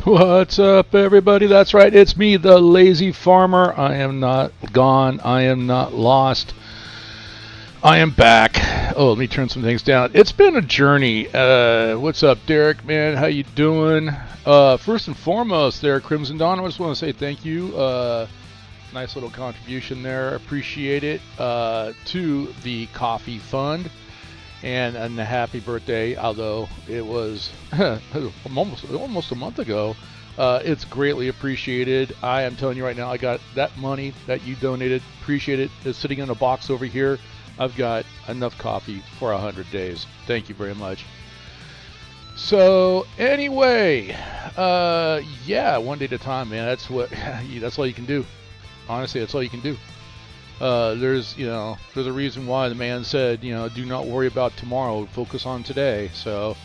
What's up, everybody? That's right, it's me, the Lazy Farmer. I am not gone. I am not lost. I am back. Oh, let me turn some things down. It's been a journey. What's up, Derek? Man, how you doing? First and foremost, there, Crimson Dawn. I just want to say thank you. Nice little contribution there. Appreciate it. To the coffee fund. And a happy birthday, although it was almost a month ago. It's greatly appreciated. I am telling you right now, I got that money that you donated. Appreciate it. It's sitting in a box over here. I've got enough coffee for 100 days. Thank you very much. So anyway, yeah, one day at a time, man. That's all you can do. Honestly, that's all you can do. There's a reason why the man said, do not worry about tomorrow, focus on today. So,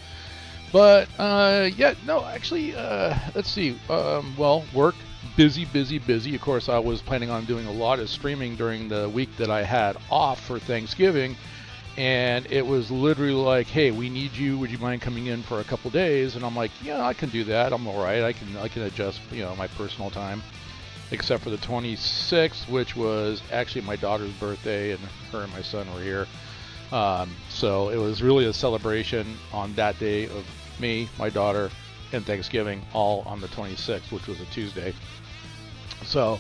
but yeah, no, actually, let's see. Well, work, busy, busy, busy. Of course, I was planning on doing a lot of streaming during the week that I had off for Thanksgiving, and it was literally like, hey, we need you. Would you mind coming in for a couple days? And I'm like, yeah, I can do that. I'm all right. I can adjust, my personal time, except for the 26th, which was actually my daughter's birthday, and her and my son were here. So it was really a celebration on that day of me, my daughter, and Thanksgiving, all on the 26th, which was a Tuesday. So,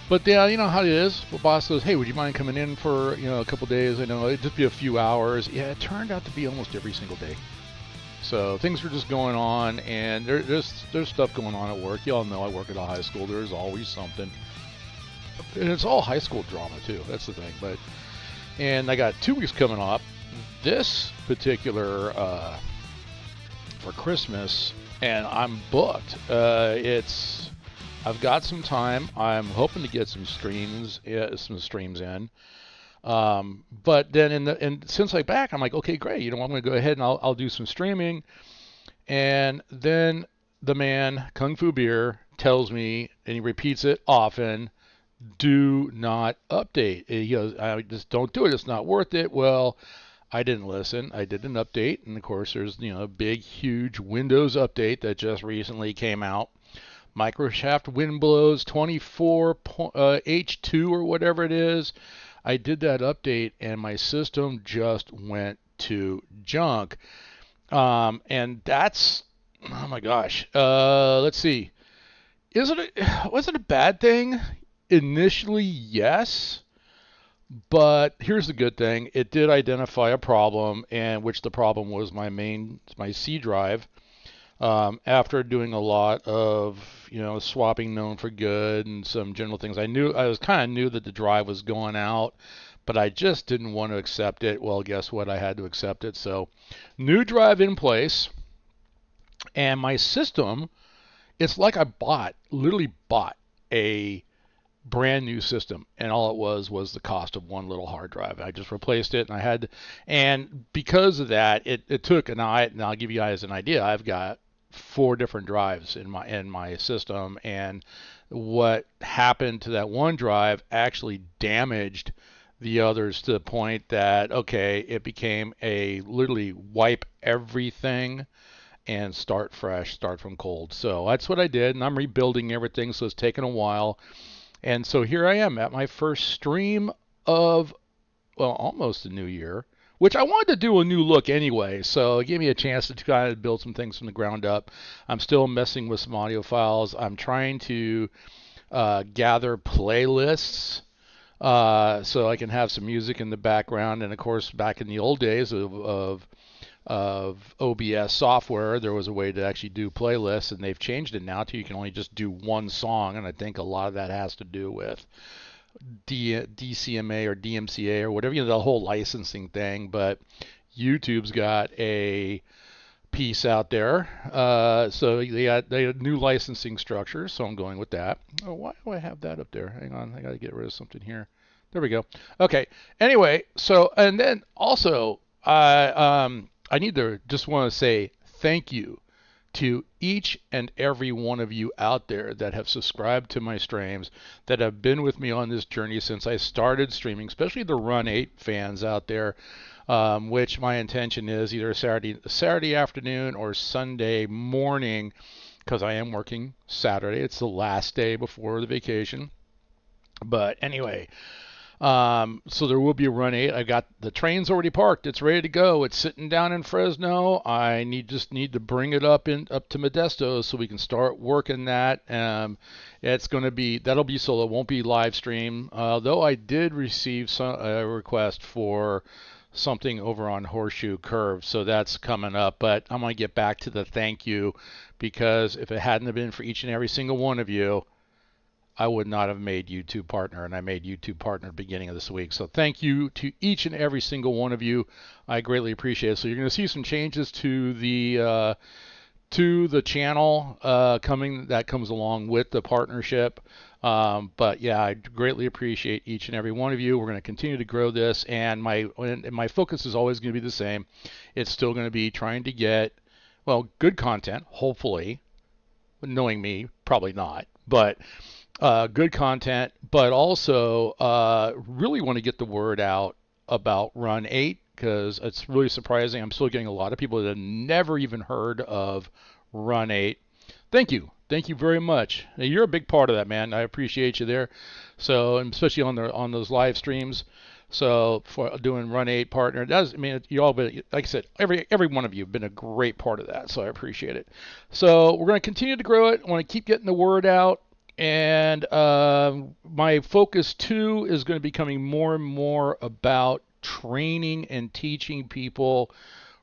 but yeah, you know how it is. The boss goes, hey, would you mind coming in for, a couple days? I know it'd just be a few hours. Yeah, it turned out to be almost every single day. So things were just going on, and there's stuff going on at work. Y'all know I work at a high school. There's always something, and it's all high school drama too. That's the thing. And I got 2 weeks coming up. This particular for Christmas, and I'm booked. I've got some time. I'm hoping to get some streams in. But then since I'm back, I'm like, okay, great. I'm going to go ahead and I'll do some streaming. And then the man, Kung Fu Beer, tells me, and he repeats it often, do not update. He goes, I just don't do it. It's not worth it. Well, I didn't listen. I did an update. And of course, there's, a big, huge Windows update that just recently came out. Microsoft Windows 24 H2 or whatever it is. I did that update and my system just went to junk. And that's, oh my gosh. Let's see. Was it a bad thing? Initially, yes. But here's the good thing. It did identify a problem, and which the problem was my C drive. After doing a lot of, swapping known for good and some general things, I was kind of knew that the drive was going out, but I just didn't want to accept it. Well, guess what? I had to accept it. So, new drive in place, and my system, it's like I literally bought a brand new system, and all it was the cost of one little hard drive. I just replaced it, and because of that, it took and I'll give you guys an idea. I've got 4 different drives in my system, and what happened to that one drive actually damaged the others to the point that, okay, it became a literally wipe everything and start fresh, start from cold. So that's what I did, and I'm rebuilding everything, so it's taken a while. And so here I am at my first stream of, well, almost a new year, which I wanted to do a new look anyway. So it gave me a chance to kind of build some things from the ground up. I'm still messing with some audio files. I'm trying to gather playlists so I can have some music in the background. And of course, back in the old days of OBS software, there was a way to actually do playlists, and they've changed it now to you can only just do one song, and I think a lot of that has to do with DCMA or DMCA or whatever, the whole licensing thing. But YouTube's got a piece out there, so they got new licensing structure, so I'm going with that. Oh, why do I have that up there? Hang on, I got to get rid of something here. There we go. Okay. Anyway, so and then also I need to just want to say thank you to each and every one of you out there that have subscribed to my streams, that have been with me on this journey since I started streaming, especially the Run8 fans out there, which my intention is either Saturday afternoon or Sunday morning. because I am working Saturday. It's the last day before the vacation. But anyway, so there will be a Run 8. I got the train's already parked. It's ready to go. It's sitting down in Fresno. I just need to bring it up to Modesto so we can start working that. It's going to be, that'll be solo. It won't be live stream. Though I did receive a request for something over on Horseshoe Curve, so that's coming up. But I'm going to get back to the thank you, because if it hadn't have been for each and every single one of you, I would not have made YouTube Partner, and I made YouTube Partner at the beginning of this week. So thank you to each and every single one of you. I greatly appreciate it. So you're going to see some changes to the channel coming. That comes along with the partnership. But yeah, I greatly appreciate each and every one of you. We're going to continue to grow this, and my focus is always going to be the same. It's still going to be trying to get, well, good content, hopefully. Knowing me, probably not, but good content, but also really want to get the word out about Run 8, because it's really surprising. I'm still getting a lot of people that have never even heard of Run 8. Thank you. Thank you very much. You're a big part of that, man. I appreciate you there. So, and especially on those live streams. So for doing Run 8 Partner, I mean, you all been, like I said, every one of you have been a great part of that. So I appreciate it. So we're going to continue to grow it. I want to keep getting the word out. And my focus too is going to be becoming more and more about training and teaching people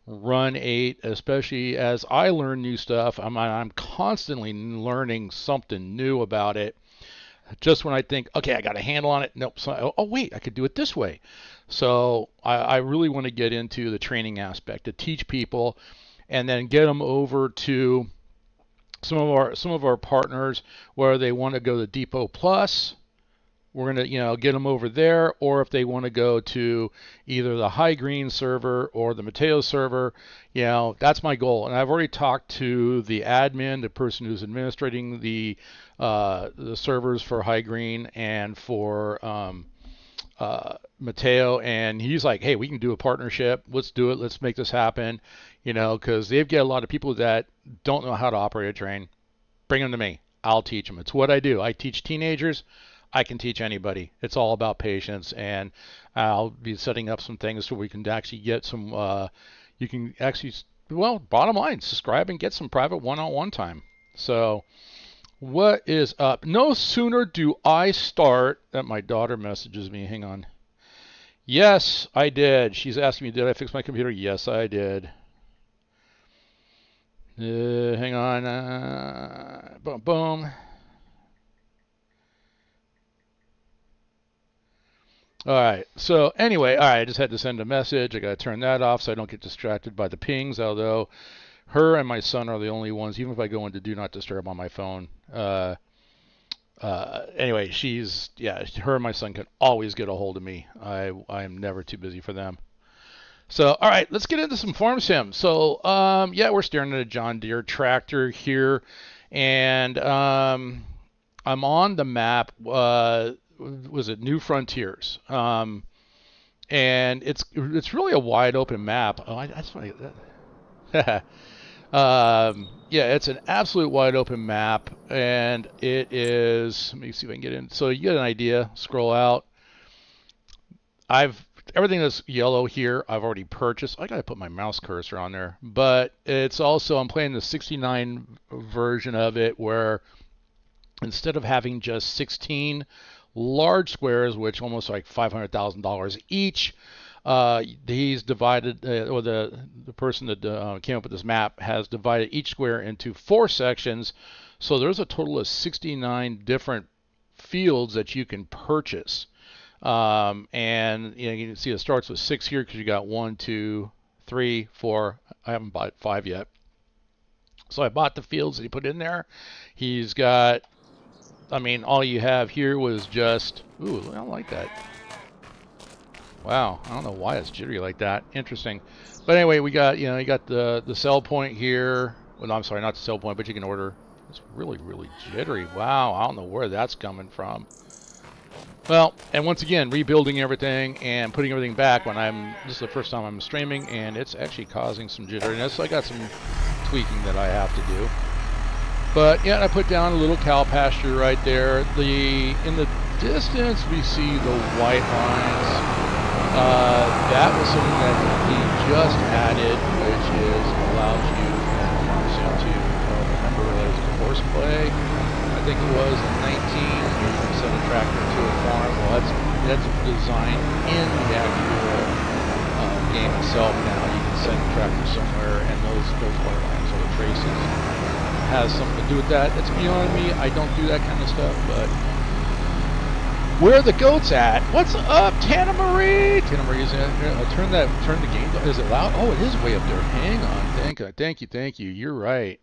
Run 8, especially as I learn new stuff. I'm constantly learning something new about it. Just when I think, okay, I got a handle on it, nope. So, oh wait, I could do it this way. So I really want to get into the training aspect to teach people, and then get them over to some of our partners where they want to go to Depot Plus. We're going to get them over there, or if they want to go to either the High Green server or the Mateo server, that's my goal. And I've already talked to the admin, the person who's administrating the servers for High Green and for Mateo, and he's like, hey, we can do a partnership. Let's do it. Let's make this happen. Because they've got a lot of people that don't know how to operate a train. Bring them to me. I'll teach them. It's what I do. I teach teenagers. I can teach anybody. It's all about patience, and I'll be setting up some things so we can actually get some, you can actually, well, bottom line, subscribe and get some private one-on-one time. So what is up? No sooner do I start that my daughter messages me. Hang on. Yes, I did. She's asking me, did I fix my computer? Yes, I did. Hang on. Boom, boom. All right. So anyway, all right, I just had to send a message. I got to turn that off so I don't get distracted by the pings, although her and my son are the only ones, even if I go into Do Not Disturb on my phone. Anyway, her and my son can always get a hold of me. I am never too busy for them. So, all right, let's get into some farm sim. So, we're staring at a John Deere tractor here, and I'm on the map. Was it New Frontiers? And it's really a wide open map. Oh, that's funny. It's an absolute wide open map, and it is. Let me see if I can get in. So you get an idea. Scroll out. Everything that's yellow here, I've already purchased. I gotta put my mouse cursor on there, but it's also, I'm playing the 69 version of it, where instead of having just 16 large squares, which almost like $500,000 each, he's divided, or the person that came up with this map has divided each square into 4 sections. So there's a total of 69 different fields that you can purchase. And you can see it starts with 6 here because you got 1, 2, 3, 4. I haven't bought 5 yet. So I bought the fields that he put in there. He's got, all you have here was just, ooh, I don't like that. Wow, I don't know why it's jittery like that. Interesting. But anyway, we got, you got the sell point here. Well, no, I'm sorry, not the sell point, but you can order. It's really, really jittery. Wow, I don't know where that's coming from. Well, and once again, rebuilding everything and putting everything back when this is the first time I'm streaming, and it's actually causing some jitteriness. So I got some tweaking that I have to do. But yeah, I put down a little cow pasture right there. In the distance we see the white lines. That was something that he just added, which is allows you to remember that it was a horseplay. I think it was in 19. You can send a tractor to a farm. Well, that's designed in the actual game itself. Now you can send a tractor somewhere, and those white lines are the traces. Has something to do with that. It's beyond me. I don't do that kind of stuff, but where are the goats at? What's up, Tana Marie? Tana Marie is in. Turn the game. Is it loud? Oh, it is way up there. Hang on. Thank you. You're right.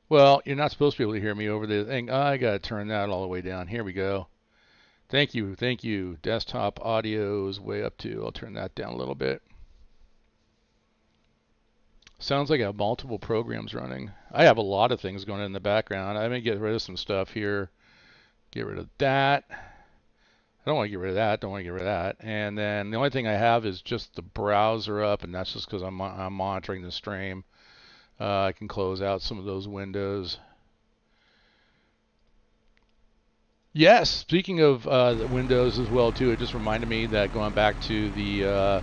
Well, you're not supposed to be able to hear me over the thing. I gotta turn that all the way down. Here we go. Thank you. Desktop audio is way up too. I'll turn that down a little bit. Sounds like I have multiple programs running. I have a lot of things going on in the background. I may get rid of some stuff here. Get rid of that. I don't want to get rid of that. Don't want to get rid of that. And then the only thing I have is just the browser up, and that's just because I'm monitoring the stream. I can close out some of those windows. Yes, speaking of the windows as well too, it just reminded me that going back to the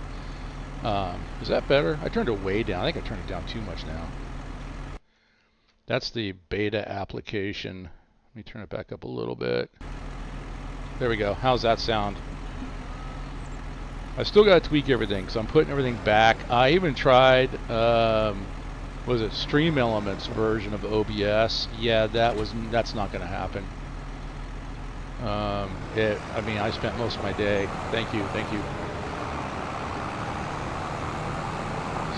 is that better? I turned it way down. I think I turned it down too much now. That's the beta application. Let me turn it back up a little bit. There we go. How's that sound? I still got to tweak everything because I'm putting everything back. I even tried, was it Stream Elements version of OBS? Yeah, that's not going to happen. I mean, I spent most of my day. Thank you.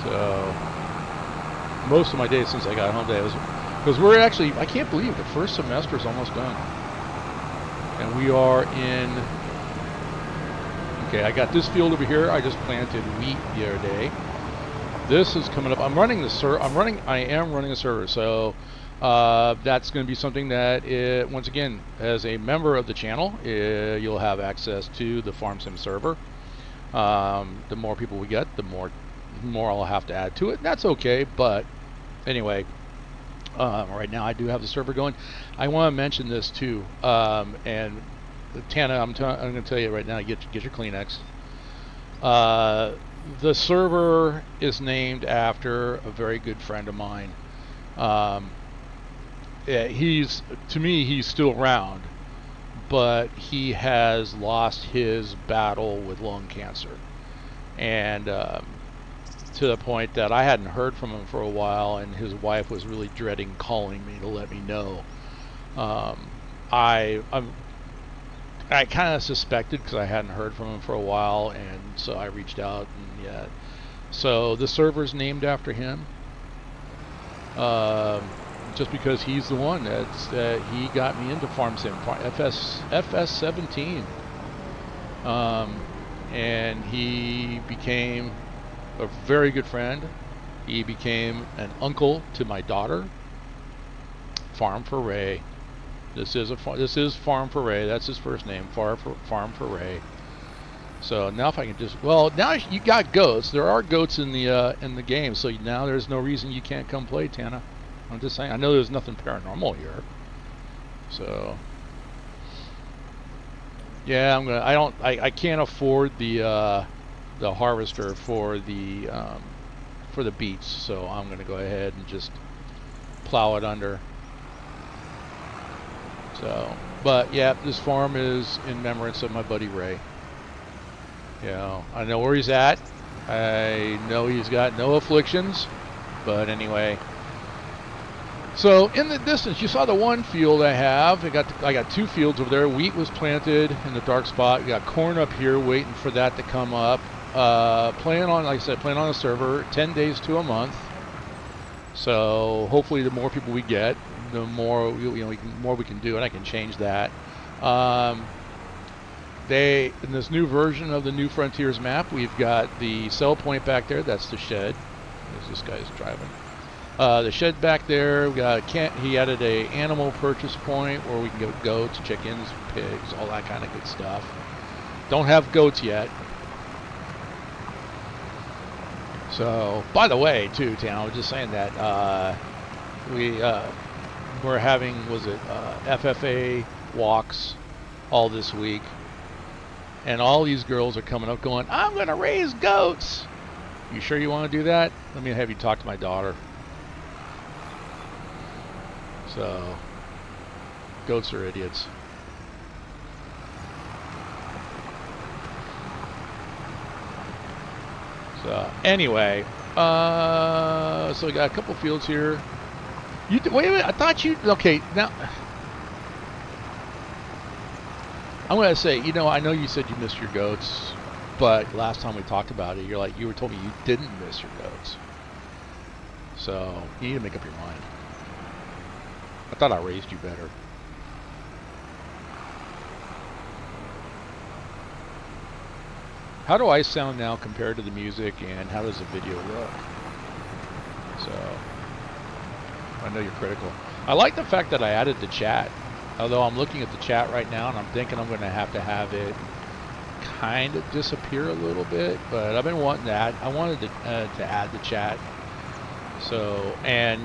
So most of my day since I got home today was because we're actually, I can't believe the first semester is almost done, and we are in. Okay, I got this field over here. I just planted wheat the other day. This is coming up. I am running a server, so that's going to be something that, once again, as a member of the channel, you'll have access to the Farm Sim server. The more people we get, the more I'll have to add to it. That's okay, but anyway, right now I do have the server going. I want to mention this too, and Tana, I'm going to tell you right now, get your Kleenex. The server is named after a very good friend of mine. He's still around, but he has lost his battle with lung cancer, and to the point that I hadn't heard from him for a while, and his wife was really dreading calling me to let me know. I kind of suspected because I hadn't heard from him for a while, and so I reached out, and yeah. So the server's named after him, just because he's the one that he got me into Farm Sim, FS17, and he became a very good friend. He became an uncle to my daughter. Farm for Ray. This is Farm for Ray. That's his first name. Farm for Ray. So now if I can just, well, now you got goats. There are goats in the game, so now there's no reason you can't come play, Tana. I'm just saying. I know there's nothing paranormal here. So yeah, I can't afford the harvester for the beets, so I'm gonna go ahead and just plow it under. So, but yeah, this farm is in remembrance of my buddy Ray. You know, I know where he's at. I know he's got no afflictions, but anyway. So in the distance, you saw the one field I have. I got two fields over there. Wheat was planted in the dark spot. We got corn up here, waiting for that to come up. Like I said, playing on a server, 10 days to a month. So hopefully, the more people we get, the more more we can do, and I can change that. In this new version of the New Frontiers map, we've got the sell point back there. That's the shed. As this guy's driving. The shed back there. We got he added a animal purchase point where we can get goats, chickens, pigs, all that kind of good stuff. Don't have goats yet. So, by the way, too, Tan, I was just saying that we're having, FFA walks all this week. And all these girls are coming up going, I'm going to raise goats. You sure you want to do that? Let me have you talk to my daughter. So, goats are idiots. So, anyway, so we got a couple fields here. Wait a minute, I thought you, okay, now, I'm going to say, I know you said you missed your goats, but last time we talked about it, you were told me you didn't miss your goats. So, you need to make up your mind. I thought I raised you better. How do I sound now compared to the music, and how does the video look? So, I know you're critical. I like the fact that I added the chat. Although I'm looking at the chat right now, and I'm thinking I'm going to have it kind of disappear a little bit. But I've been wanting that. I wanted to add the chat. So, and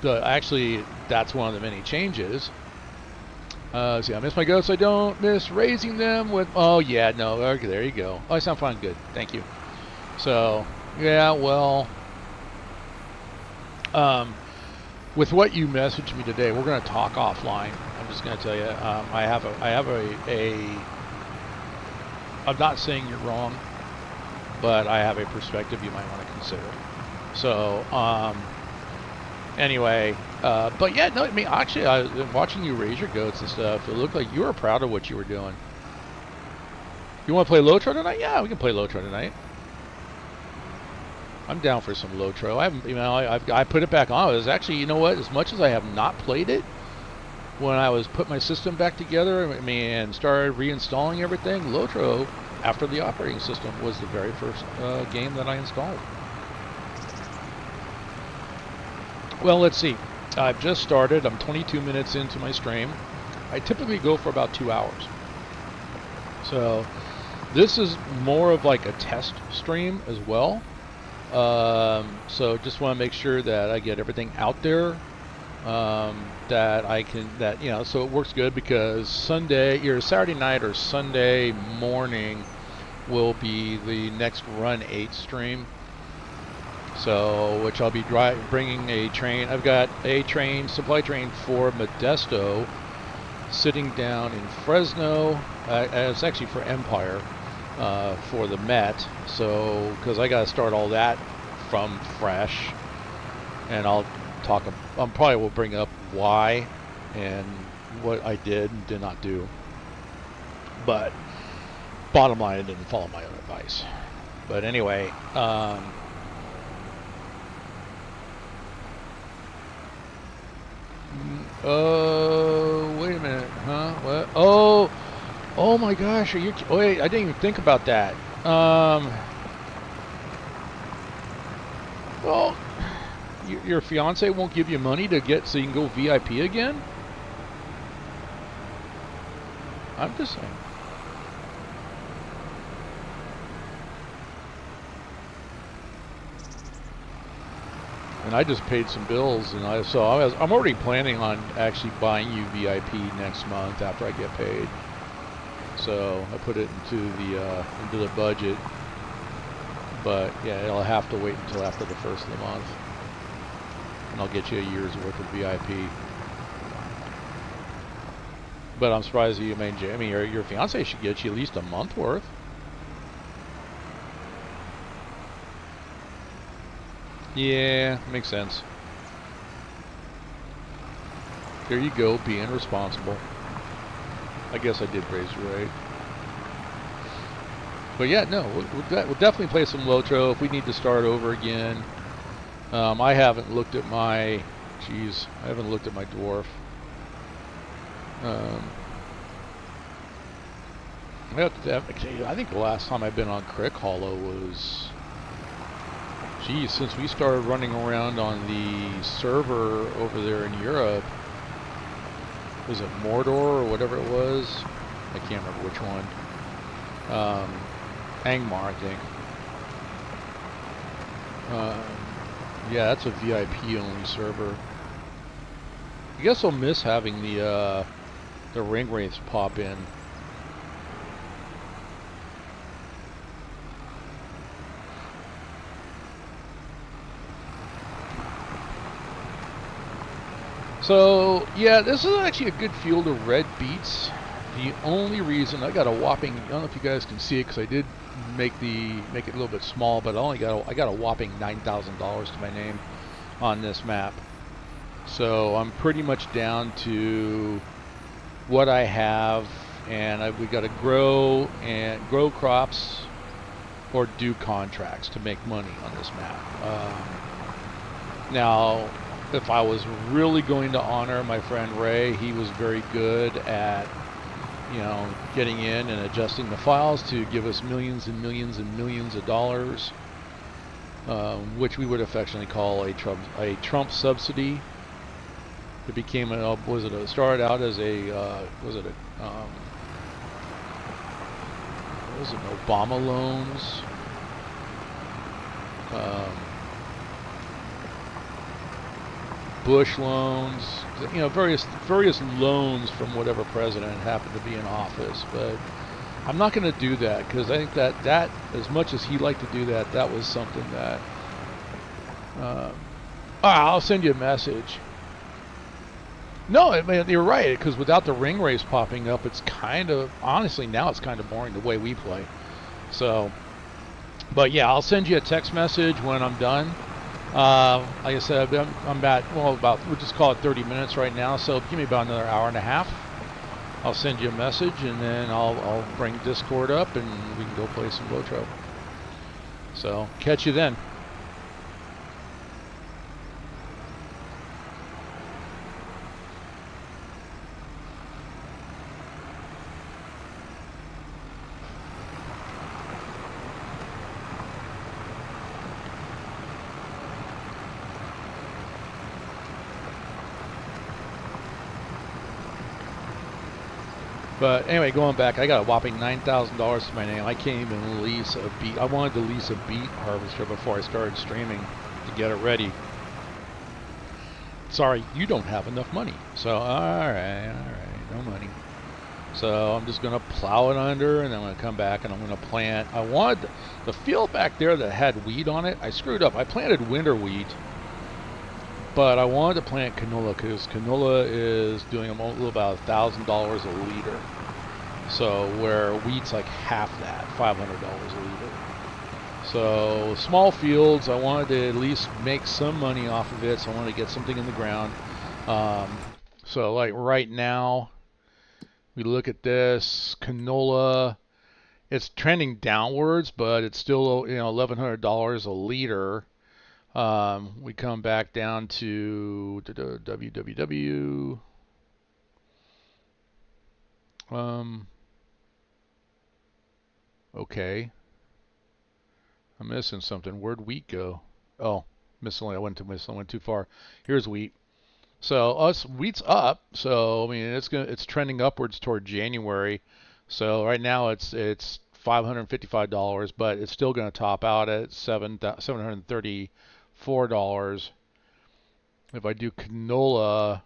actually, that's one of the many changes. See, I miss my goats. I don't miss raising them with. Oh yeah, no. Okay, there you go. Oh, I sound fine. Good. Thank you. So, yeah. Well. With what you messaged me today, we're going to talk offline. I'm just going to tell you, I'm not saying you're wrong, but I have a perspective you might want to consider. So, anyway, but yeah, no, I mean, actually, I was watching you raise your goats and stuff. It looked like you were proud of what you were doing. You want to play Lotro tonight? Yeah, we can play Lotro tonight. I'm down for some Lotro. I put it back on. It was actually, you know what? As much as I have not played it, when I was put my system back together, and started reinstalling everything, Lotro, after the operating system, was the very first game that I installed. Well, let's see. I've just started. I'm 22 minutes into my stream. I typically go for about 2 hours. So this is more of like a test stream as well. So just want to make sure that I get everything out there, that I can, so it works good, because Saturday night or Sunday morning will be the next Run8 stream. So, which I'll be bringing a train. I've got a supply train for Modesto sitting down in Fresno. It's actually for Empire. For the Met, so because I got to start all that from fresh, and I probably will bring up why and what I did and did not do. But bottom line, I didn't follow my own advice. But anyway, wait a minute, huh? What? Oh my gosh, wait, I didn't even think about that. Well, your fiance won't give you money so you can go VIP again? I'm just saying. And I just paid some bills, and I'm already planning on actually buying you VIP next month after I get paid. So I put it into the budget, but yeah, it'll have to wait until after the first of the month, and I'll get you a year's worth of VIP. But I'm surprised you made Jamie, or your fiance should get you at least a month worth. Yeah, makes sense. There you go, being responsible. I guess I did raise you right. But yeah, no, we'll definitely play some Lotro if we need to start over again. I haven't looked at my dwarf. I think the last time I've been on Crick Hollow was, since we started running around on the server over there in Europe. Was it Mordor or whatever it was? I can't remember which one. Angmar, I think. Yeah, that's a VIP only server. I guess I'll miss having the ring wraiths pop in. So yeah, this is actually a good field of red beets. The only reason I got a whopping, I don't know if you guys can see it because I did make it a little bit small, but I got a whopping $9,000 to my name on this map. So I'm pretty much down to what I have, and we got to grow crops or do contracts to make money on this map. Now, if I was really going to honor my friend Ray, he was very good at, you know, getting in and adjusting the files to give us millions and millions and millions of dollars, which we would affectionately call a Trump subsidy. It became started out as Obama loans. Bush loans, you know, various loans from whatever president happened to be in office. But I'm not going to do that because I think that as much as he liked to do that, that was something that I'll send you a message. No, I mean, you're right, because without the ring race popping up, it's kind of, honestly, now it's kind of boring the way we play. So, but yeah, I'll send you a text message when I'm done. Like I said, I'm we'll just call it 30 minutes right now, so give me about another hour and a half. I'll send you a message, and then I'll bring Discord up, and we can go play some Lotro. So, catch you then. But anyway, going back, I got a whopping $9,000 to my name. I can't even lease a beet. I wanted to lease a beet harvester before I started streaming to get it ready. Sorry, you don't have enough money. So, all right, no money. So I'm just gonna plow it under, and I'm gonna come back and I'm gonna plant. I wanted the field back there that had wheat on it. I screwed up. I planted winter wheat, but I wanted to plant canola because canola is doing about $1,000 a liter. So where wheat's like half that, $500 a liter. So small fields, I wanted to at least make some money off of it. So I wanted to get something in the ground. So like right now, we look at this canola. It's trending downwards, but it's still, you know, $1,100 a liter. We come back down to www. Okay. I'm missing something. Where'd wheat go? Oh, I went too far. Here's wheat. So wheat's up. So I mean, it's trending upwards toward January. So right now it's $555, but it's still going to top out at $734. If I do canola,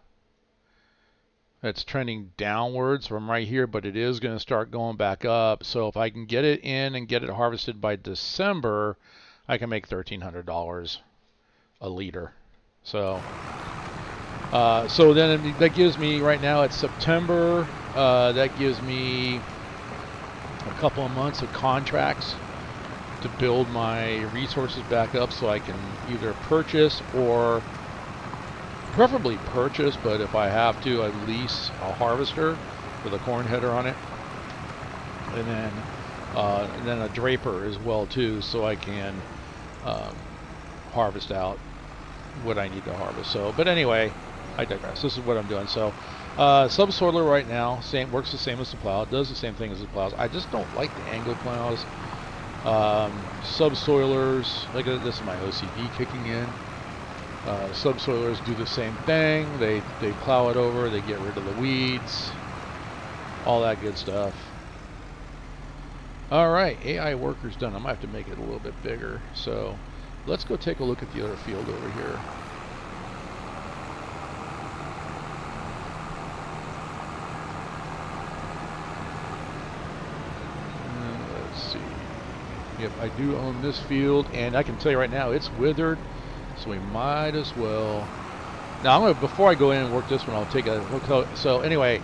it's trending downwards from right here, but it is going to start going back up. So if I can get it in and get it harvested by December, I can make $1,300 a liter. So then that gives me, right now it's September, that gives me a couple of months of contracts to build my resources back up so I can either purchase or preferably purchase, but if I have to, I lease a harvester with a corn header on it, and then a draper as well too, so I can harvest out what I need to harvest. So, but anyway, I digress. This is what I'm doing. So, subsoiler right now, works the same as the plow. It does the same thing as the plows. I just don't like the angle plows. Subsoilers, like this is my OCD kicking in. Subsoilers do the same thing. They plow it over. They get rid of the weeds. All that good stuff. All right, AI worker's done. I might have to make it a little bit bigger. So let's go take a look at the other field over here. Yep, I do own this field, and I can tell you right now, it's withered, so we might as well. Now, I'm gonna, before I go in and work this one, I'll take a look. So anyway,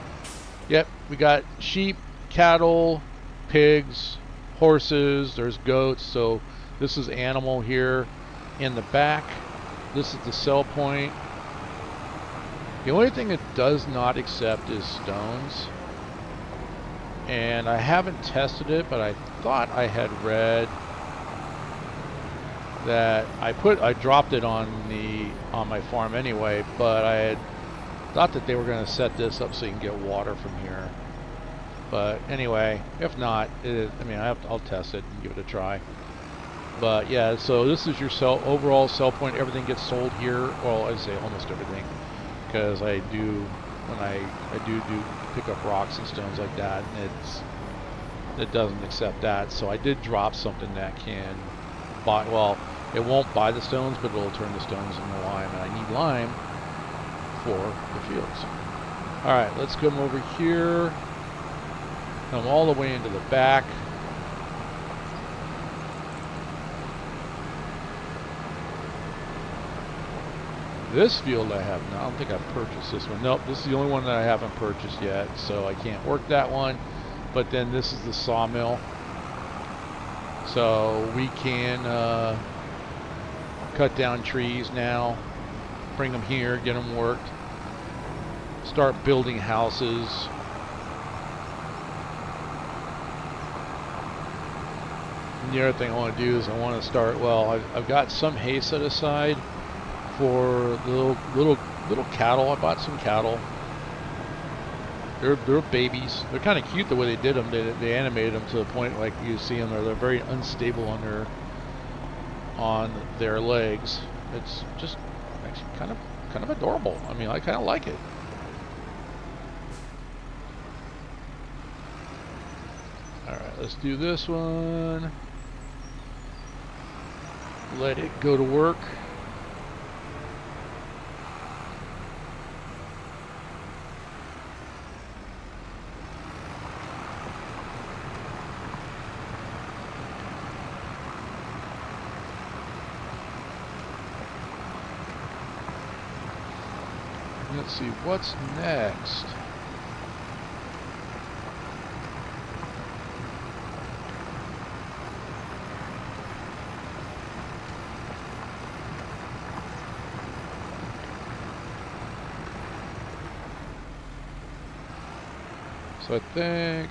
yep, we got sheep, cattle, pigs, horses, there's goats. So this is animal here in the back. This is the sell point. The only thing it does not accept is stones. And I haven't tested it, but I thought I had read that I dropped it on my farm anyway, but I had thought that they were going to set this up so you can get water from here. But anyway, if not, I mean, I'll test it and give it a try. But yeah, so this is your overall sell point. Everything gets sold here. Well, I'd say almost everything, because I do when I do pick up rocks and stones like that, and it doesn't accept that. So I did drop something that can buy. Well, it won't buy the stones, but it'll turn the stones into lime, and I need lime for the fields. All right, let's come over here. Come all the way into the back. This field I have now. I don't think I've purchased this one. Nope, this is the only one that I haven't purchased yet, so I can't work that one. But then this is the sawmill, so we can cut down trees now, bring them here, get them worked, start building houses. And the other thing I want to do is I want to start. Well, I've got some hay set aside for the little cattle. I bought some cattle. They're babies. They're kind of cute the way they did them. They animated them to the point like you see them. They're very unstable on their legs. It's just actually kind of adorable. I mean, I kind of like it. All right, let's do this one. Let it go to work. Let's see, what's next? So I think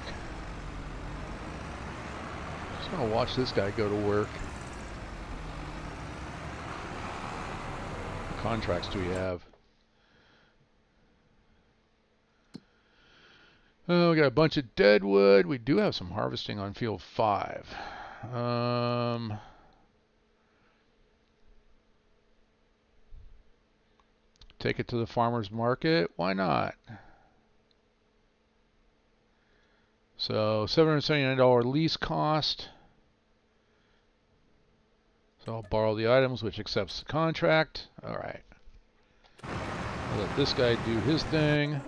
I'm just gonna watch this guy go to work. What contracts do we have? Oh, we got a bunch of dead wood. We do have some harvesting on field 5. Take it to the farmer's market. Why not? So $779 lease cost. So I'll borrow the items, which accepts the contract. All right. I'll let this guy do his thing.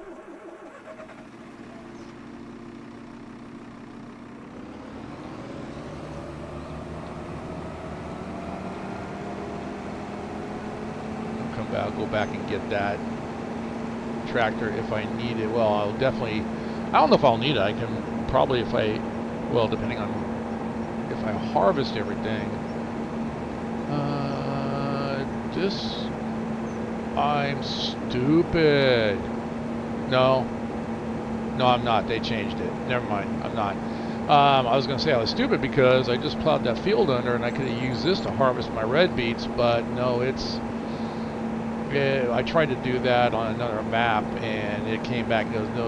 I'll go back and get that tractor if I need it. Well, I'll definitely, I don't know if I'll need it. I can probably, well, depending on if I harvest everything. I'm stupid. No, I'm not. They changed it. Never mind. I'm not. I was going to say I was stupid because I just plowed that field under and I could have used this to harvest my red beets, but no, I tried to do that on another map, and it came back and goes, no,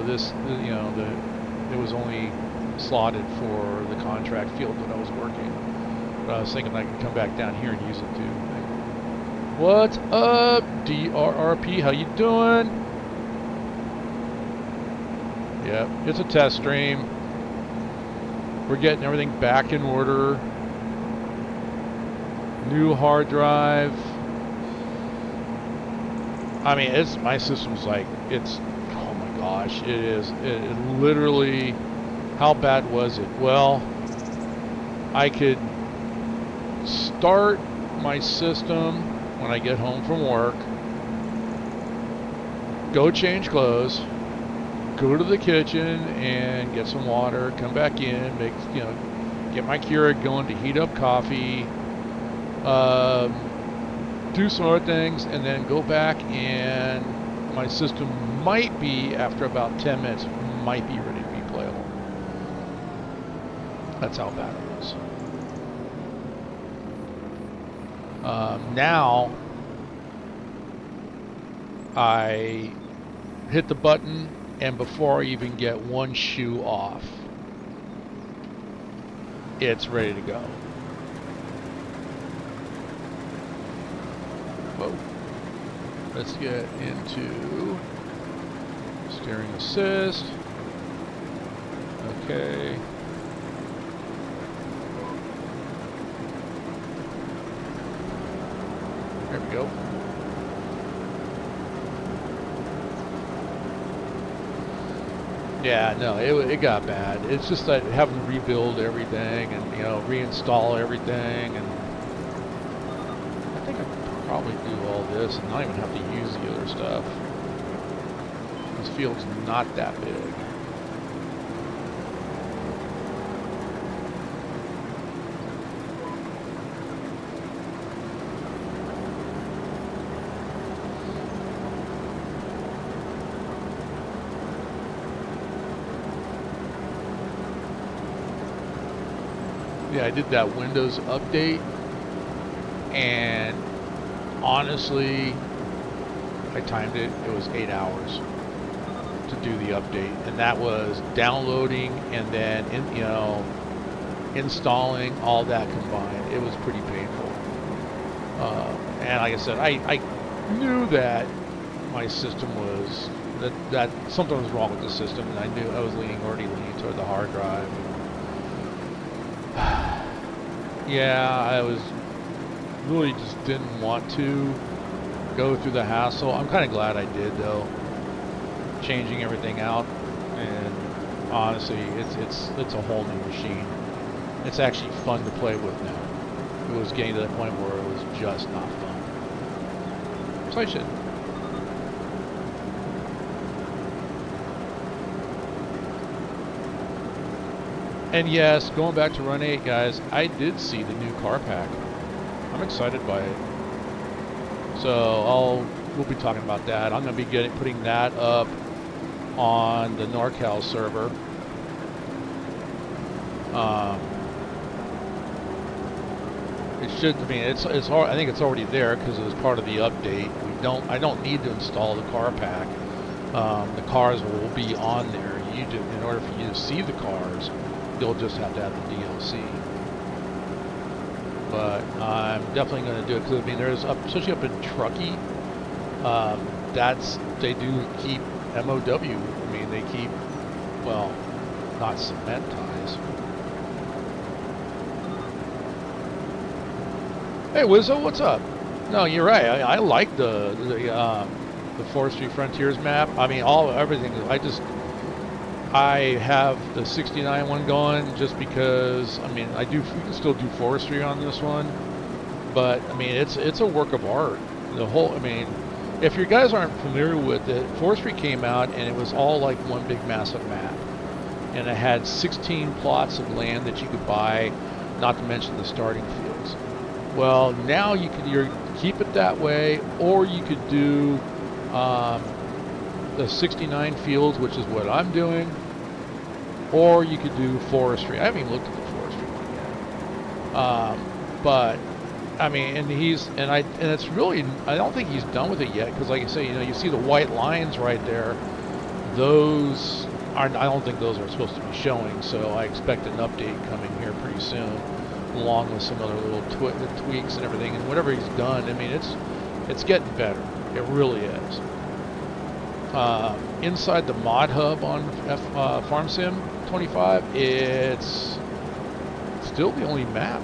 it was only slotted for the contract field that I was working. But I was thinking I could come back down here and use it too. What's up, DRRP? How you doing? Yep, it's a test stream. We're getting everything back in order. New hard drive. I mean, my system's like, oh my gosh, it is. It literally, how bad was it? Well, I could start my system when I get home from work, go change clothes, go to the kitchen and get some water, come back in, make, get my Keurig going to heat up coffee, do some other things, and then go back, and my system might be, after about 10 minutes, might be ready to be playable. That's how bad it was. Now I hit the button, and before I even get one shoe off, it's ready to go. Whoa. Let's get into steering assist. Okay. There we go. Yeah, no, it got bad. It's just that having to rebuild everything and, reinstall everything, and I think I could probably do all this and not even have to use the other stuff. This field's not that big. Yeah, I did that Windows update, and honestly, I timed it. It was 8 hours to do the update, and that was downloading and then installing all that combined. It was pretty painful. And like I said, I knew that my system was that something was wrong with the system, and I knew I was already leaning toward the hard drive. Yeah, I was really just didn't want to go through the hassle. I'm kind of glad I did, though, changing everything out. And honestly, it's a whole new machine. It's actually fun to play with now. It was getting to that point where it was just not fun. So I should. And yes, going back to Run 8, guys, I did see the new car pack. I'm excited by it. So we'll be talking about that. I'm going to be putting that up on the NorCal server. It should. I mean, it's hard. I think it's already there because it was part of the update. I don't need to install the car pack. The cars will be on there. In order for you to see the cars, you'll just have to have the DLC. But I'm definitely going to do it because, I mean, there's especially up in Truckee, they do keep MOW. I mean, they keep, well, not cement ties. Hey, Wizzo, what's up? No, you're right. I like the Forestry Frontiers map. I mean, everything. I have the 69 one going just because, I mean, we can still do forestry on this one, but I mean, it's a work of art. I mean, if you guys aren't familiar with it, forestry came out and it was all like one big massive map, and it had 16 plots of land that you could buy, not to mention the starting fields. Well, now you can either keep it that way, or you could do the 69 fields, which is what I'm doing, or you could do forestry. I haven't even looked at the forestry one yet. But I mean, and it's really, I don't think he's done with it yet, because like I say, you see the white lines right there. Those aren't. I don't think those are supposed to be showing. So I expect an update coming here pretty soon, along with some other little tweaks and everything. And whatever he's done, I mean, it's getting better. It really is. Inside the mod hub on Farm Sim 25, it's still the only map,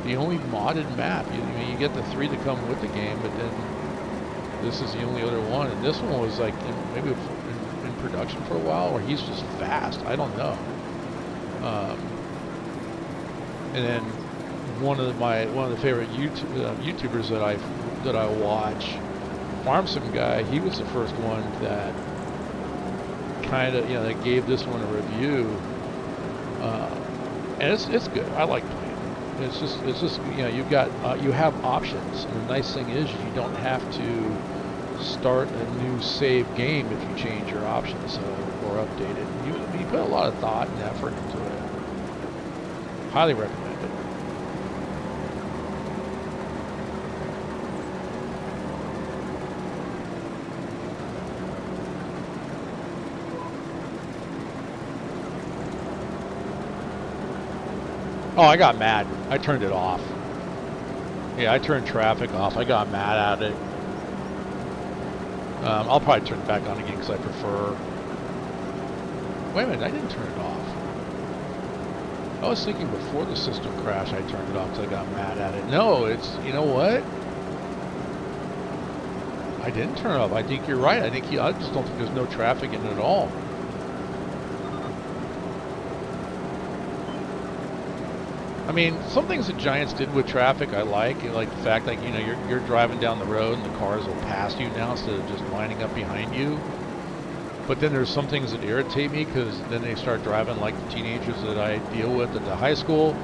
the only modded map. You get the 3 that come with the game, but then this is the only other one. And this one was like maybe in production for a while, or he's just fast. I don't know. And then one of the favorite YouTubers that I watch, Farm Sim Guy, he was the first one that kind of, that gave this one a review, and it's good. I like playing it. It's just you have options, and the nice thing is you don't have to start a new save game if you change your options or update it. You put a lot of thought and effort into it. Highly recommend it. Oh, I got mad. I turned it off. Yeah, I turned traffic off. I got mad at it. I'll probably turn it back on again because I prefer... Wait a minute, I didn't turn it off. I was thinking before the system crashed I turned it off because I got mad at it. No, it's... You know what? I didn't turn it off. I think you're right. I just don't think there's no traffic in it at all. I mean, some things that Giants did with traffic I like the fact that, you're driving down the road and the cars will pass you now instead of just lining up behind you. But then there's some things that irritate me because then they start driving like the teenagers that I deal with at the high school.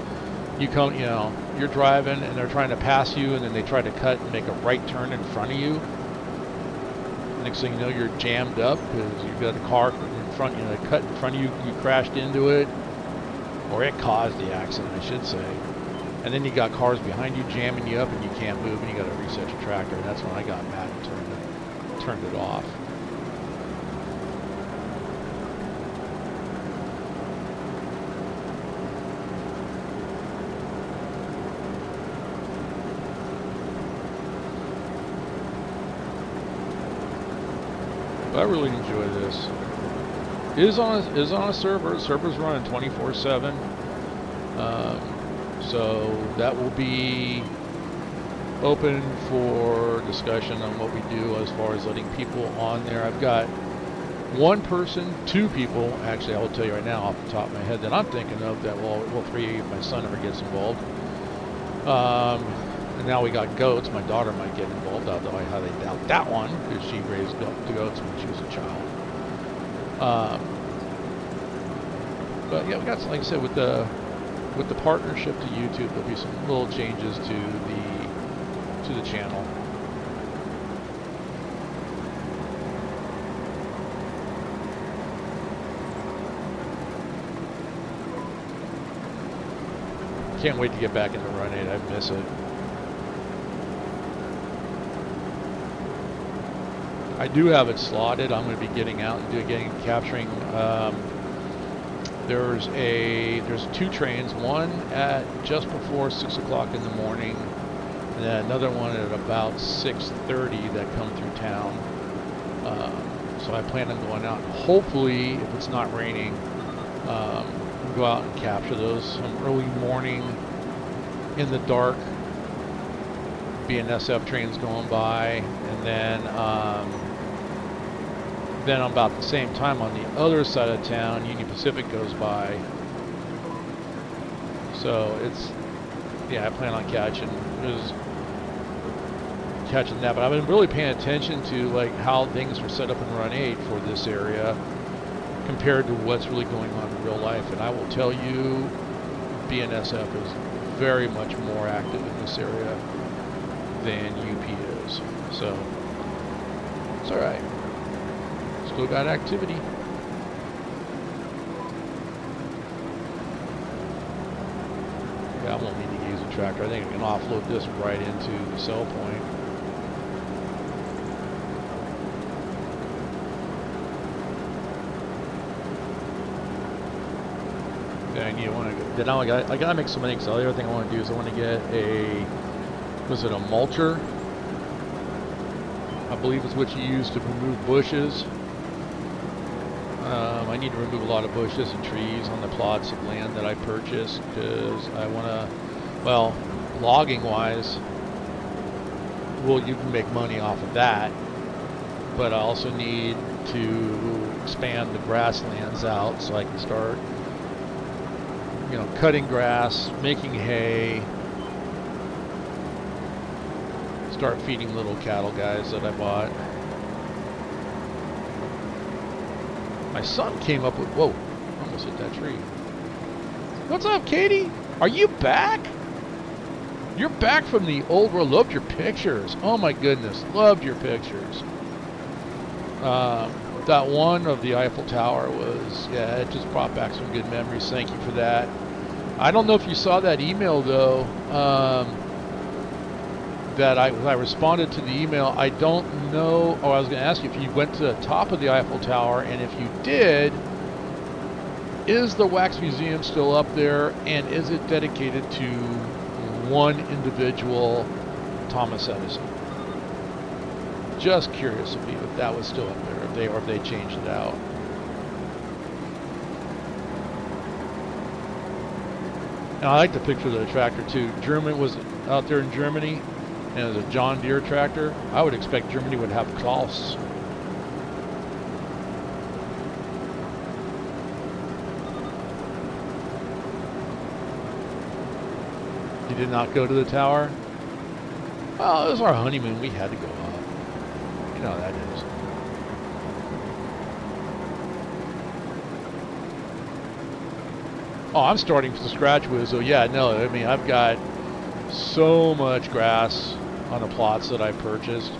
You're driving and they're trying to pass you and then they try to cut and make a right turn in front of you. Next thing you know, you're jammed up because you've got a car in front, cut in front of you, you crashed into it. Or it caused the accident, I should say. And then you got cars behind you jamming you up and you can't move and you got to reset your tractor. And that's when I got mad and turned it off. But I really enjoy this. It is on a server. The server's running 24/7. So that will be open for discussion on what we do as far as letting people on there. I've got two people, actually I will tell you right now off the top of my head that I'm thinking of that will three if my son ever gets involved. And now we got goats. My daughter might get involved, although I highly doubt that one because she raised the goats when she was a child. But yeah, we got, like I said, with the partnership to YouTube, there'll be some little changes to the channel. Can't wait to get back into Run8. I miss it. I do have it slotted. I'm going to be getting out and capturing. There's two trains. One at just before 6 o'clock in the morning, and then another one at about 6:30 that come through town. So I plan on going out. Hopefully, if it's not raining, go out and capture those. Some early morning in the dark. BNSF trains going by, and then about the same time on the other side of town, Union Pacific goes by. So I plan on catching that. But I've been really paying attention to like how things are set up in Run8 for this area compared to what's really going on in real life. And I will tell you, BNSF is very much more active in this area than UP is. So it's all right. Still got activity. Yeah, I won't need to use a tractor. I think I can offload this right into the sell point. Then I gotta make some money. So the other thing I want to do is I want to get a mulcher? I believe is what you use to remove bushes. I need to remove a lot of bushes and trees on the plots of land that I purchased because I want to, well, logging wise, well, you can make money off of that, but I also need to expand the grasslands out so I can start, cutting grass, making hay, start feeding little cattle guys that I bought. My son came up with, whoa, almost hit that tree. What's up, Katie? Are you back? You're back from the old world. Loved your pictures. Oh my goodness, loved your pictures. That one of the Eiffel Tower was, yeah, it just brought back some good memories. Thank you for that. I don't know if you saw that email though, that I responded to the email. I don't know, oh, I was going to ask you if you went to the top of the Eiffel Tower, and if you did, is the Wax Museum still up there, and is it dedicated to one individual, Thomas Edison? Just curious to be if that was still up there, if they changed it out. Now, I like the picture of the tractor too. Germany was out there in Germany, and it was a John Deere tractor. I would expect Germany would have Klaus. You did not go to the tower? Well, it was our honeymoon. We had to go up. You know how that is. Oh, I'm starting from scratch with, so yeah, no, I mean, I've got so much grass on the plots that I purchased.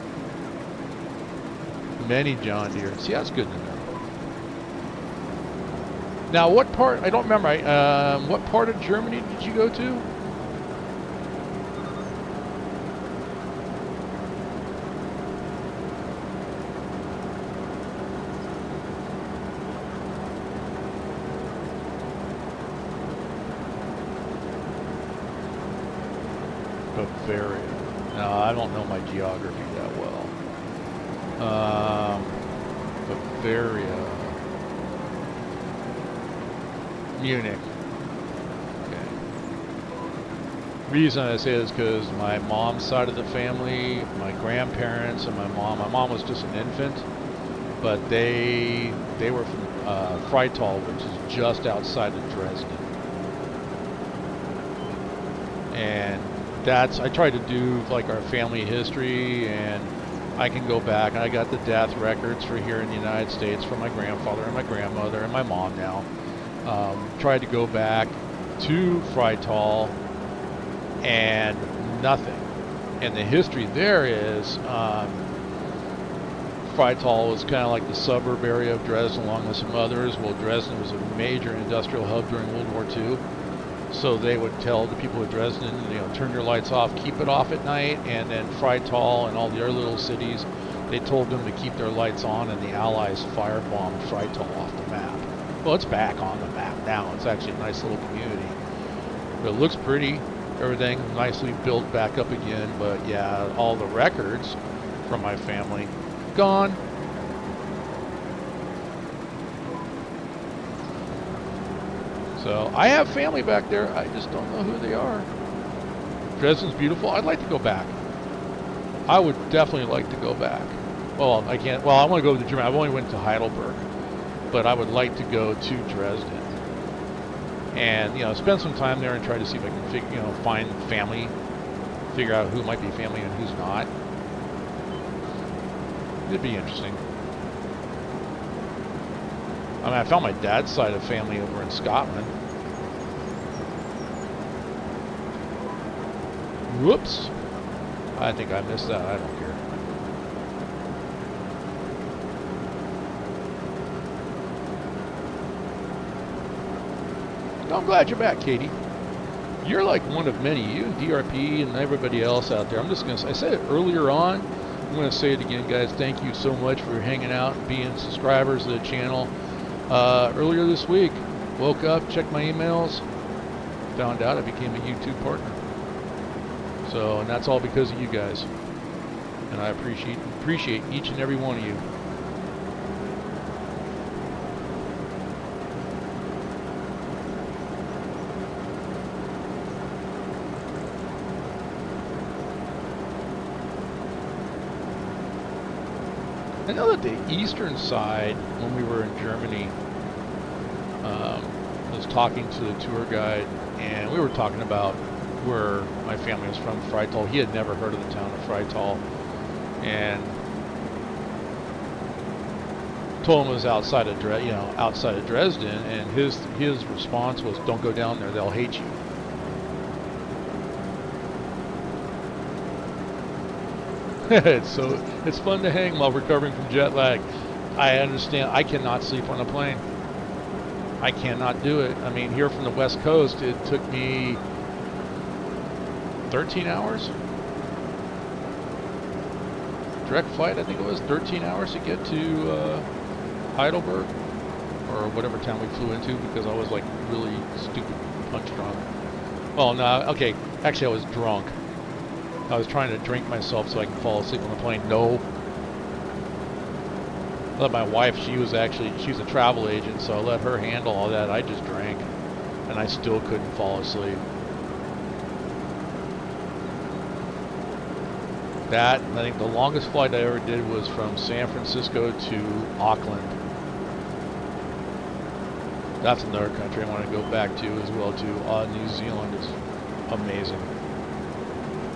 Many John Deere. See, that's good to know. Now, what part, I don't remember, what part of Germany did you go to? Bavaria. No, I don't know my geography that well. Bavaria. Munich. Okay. Reason I say this is because my mom's side of the family, my grandparents and my mom was just an infant, but they were from Freital, which is just outside of Dresden. And I tried to do like our family history, and I can go back, and I got the death records for here in the United States from my grandfather and my grandmother and my mom now. Tried to go back to Freital, and nothing. And the history there is, Freital was kind of like the suburb area of Dresden along with some others. Well, Dresden was a major industrial hub during World War II. So they would tell the people of Dresden, you know, turn your lights off, keep it off at night, and then Freital and all the other little cities, they told them to keep their lights on, and the Allies firebombed Freital off the map. Well, it's back on the map now. It's actually a nice little community. But it looks pretty, everything nicely built back up again, but yeah, all the records from my family, gone. So I have family back there. I just don't know who they are. Dresden's beautiful. I'd like to go back. I would definitely like to go back. Well, I can't. Well, I want to go to Germany. I've only went to Heidelberg, but I would like to go to Dresden and, you know, spend some time there and try to see if I can find family, figure out who might be family and who's not. It'd be interesting. I mean, I found my dad's side of family over in Scotland. Whoops. I think I missed that. I don't care. I'm glad you're back, Katie. You're like one of many. You and DRP and everybody else out there. I'm just going to say, I said it earlier on. I'm going to say it again, guys. Thank you so much for hanging out and being subscribers to the channel. Earlier this week, woke up, checked my emails, found out I became a YouTube partner. So, and that's all because of you guys. And I appreciate each and every one of you. I know that the eastern side, when we were in Germany, I was talking to the tour guide, and we were talking about where my family was from, Freital. He had never heard of the town of Freital, and told him it was outside of outside of Dresden, and his response was, "Don't go down there; they'll hate you." It's fun to hang while recovering from jet lag. I understand. I cannot sleep on a plane. I cannot do it. I mean, here from the West Coast, it took me 13 hours. Direct flight, I think it was 13 hours to get to Heidelberg, or whatever town we flew into, because I was like really stupid punch drunk. Well, no, okay. Actually, I was drunk. I was trying to drink myself so I can fall asleep on the plane. No. I let my wife, she's a travel agent, so I let her handle all that. I just drank, and I still couldn't fall asleep. That, I think the longest flight I ever did was from San Francisco to Auckland. That's another country I want to go back to as well too. New Zealand is amazing.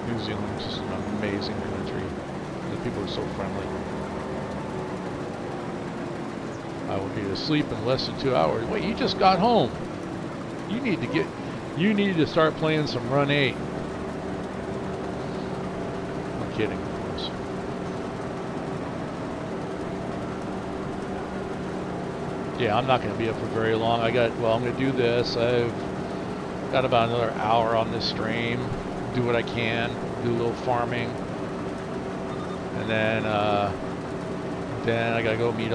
New Zealand is just an amazing country. The people are so friendly. I will be asleep in less than 2 hours. Wait, you just got home. You need to start playing some Run8. I'm kidding, of course. Yeah, I'm not going to be up for very long. I'm going to do this. I've got about another hour on this stream. Do what I can, do a little farming, and then I gotta go meet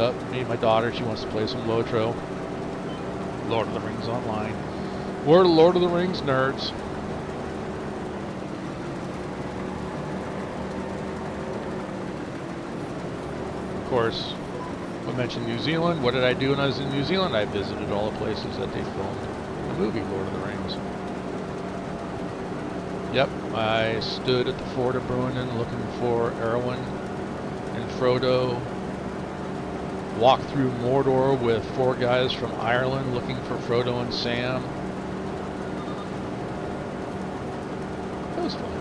my daughter. She wants to play some Lotro, Lord of the Rings Online. We're Lord of the Rings nerds. Of course, I mentioned New Zealand. What did I do when I was in New Zealand? I visited all the places that they filmed the movie Lord of the Rings. Yep, I stood at the Fort of Bruinen looking for Arwen and Frodo. Walked through Mordor with 4 guys from Ireland looking for Frodo and Sam. That was fun.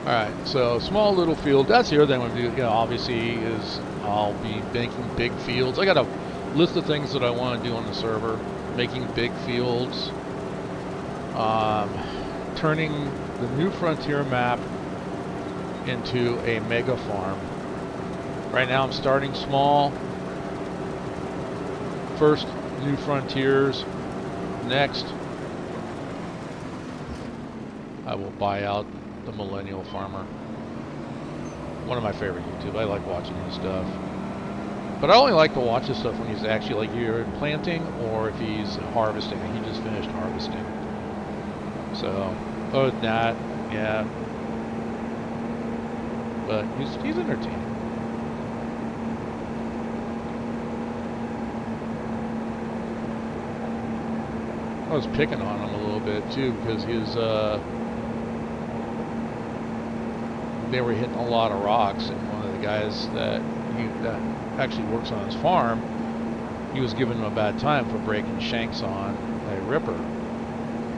Alright, so small little field. That's the other thing I'm going to do, obviously, is I'll be making big fields. I got a list of things that I want to do on the server. Making big fields. Turning the New Frontier map into a mega farm. Right now I'm starting small. First, New Frontiers. Next, I will buy out the Millennial Farmer. One of my favorite YouTube. I like watching his stuff. But I only like to watch his stuff when he's actually like either planting or if he's harvesting. He just finished harvesting. So, other than that, yeah. But he's entertaining. I was picking on him a little bit too because his they were hitting a lot of rocks, and one of the guys that actually works on his farm, he was giving him a bad time for breaking shanks on a ripper.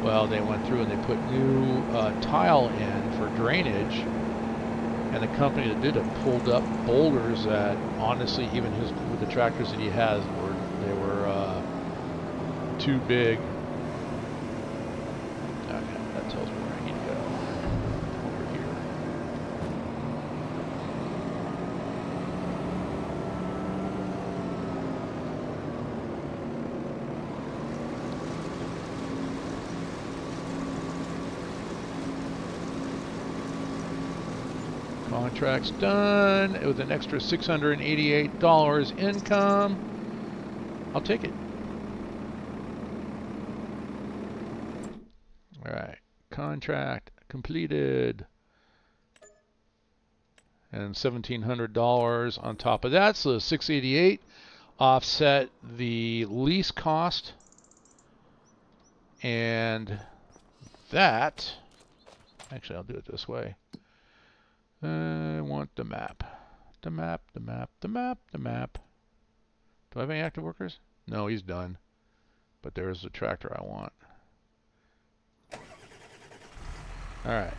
Well, they went through and they put new tile in for drainage, and the company that did it pulled up boulders that honestly, even with the tractors that he has, they were too big. Okay, that tells me where I need to go. Over here. Contract's done with an extra $688 income. I'll take it. All right, contract completed. And $1,700 on top of that, so $688 offset the lease cost and that, actually, I'll do it this way. I want the map. The map, the map, the map, the map. Do I have any active workers? No, he's done. But there's the tractor I want. Alright.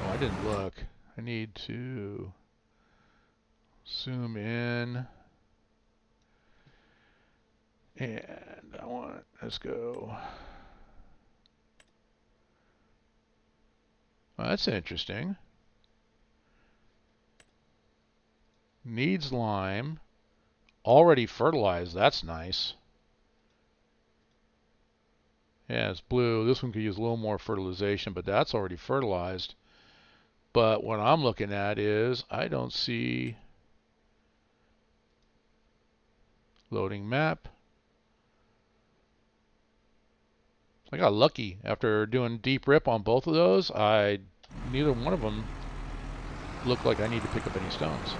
Oh, I didn't look. I need to zoom in. And I want, let's go. Well, that's interesting. Needs lime. Already fertilized, that's nice. Yeah, it's blue. This one could use a little more fertilization, but that's already fertilized. But what I'm looking at is, I don't see loading map. I got lucky. After doing deep rip on both of those, neither one of them looked like I need to pick up any stones.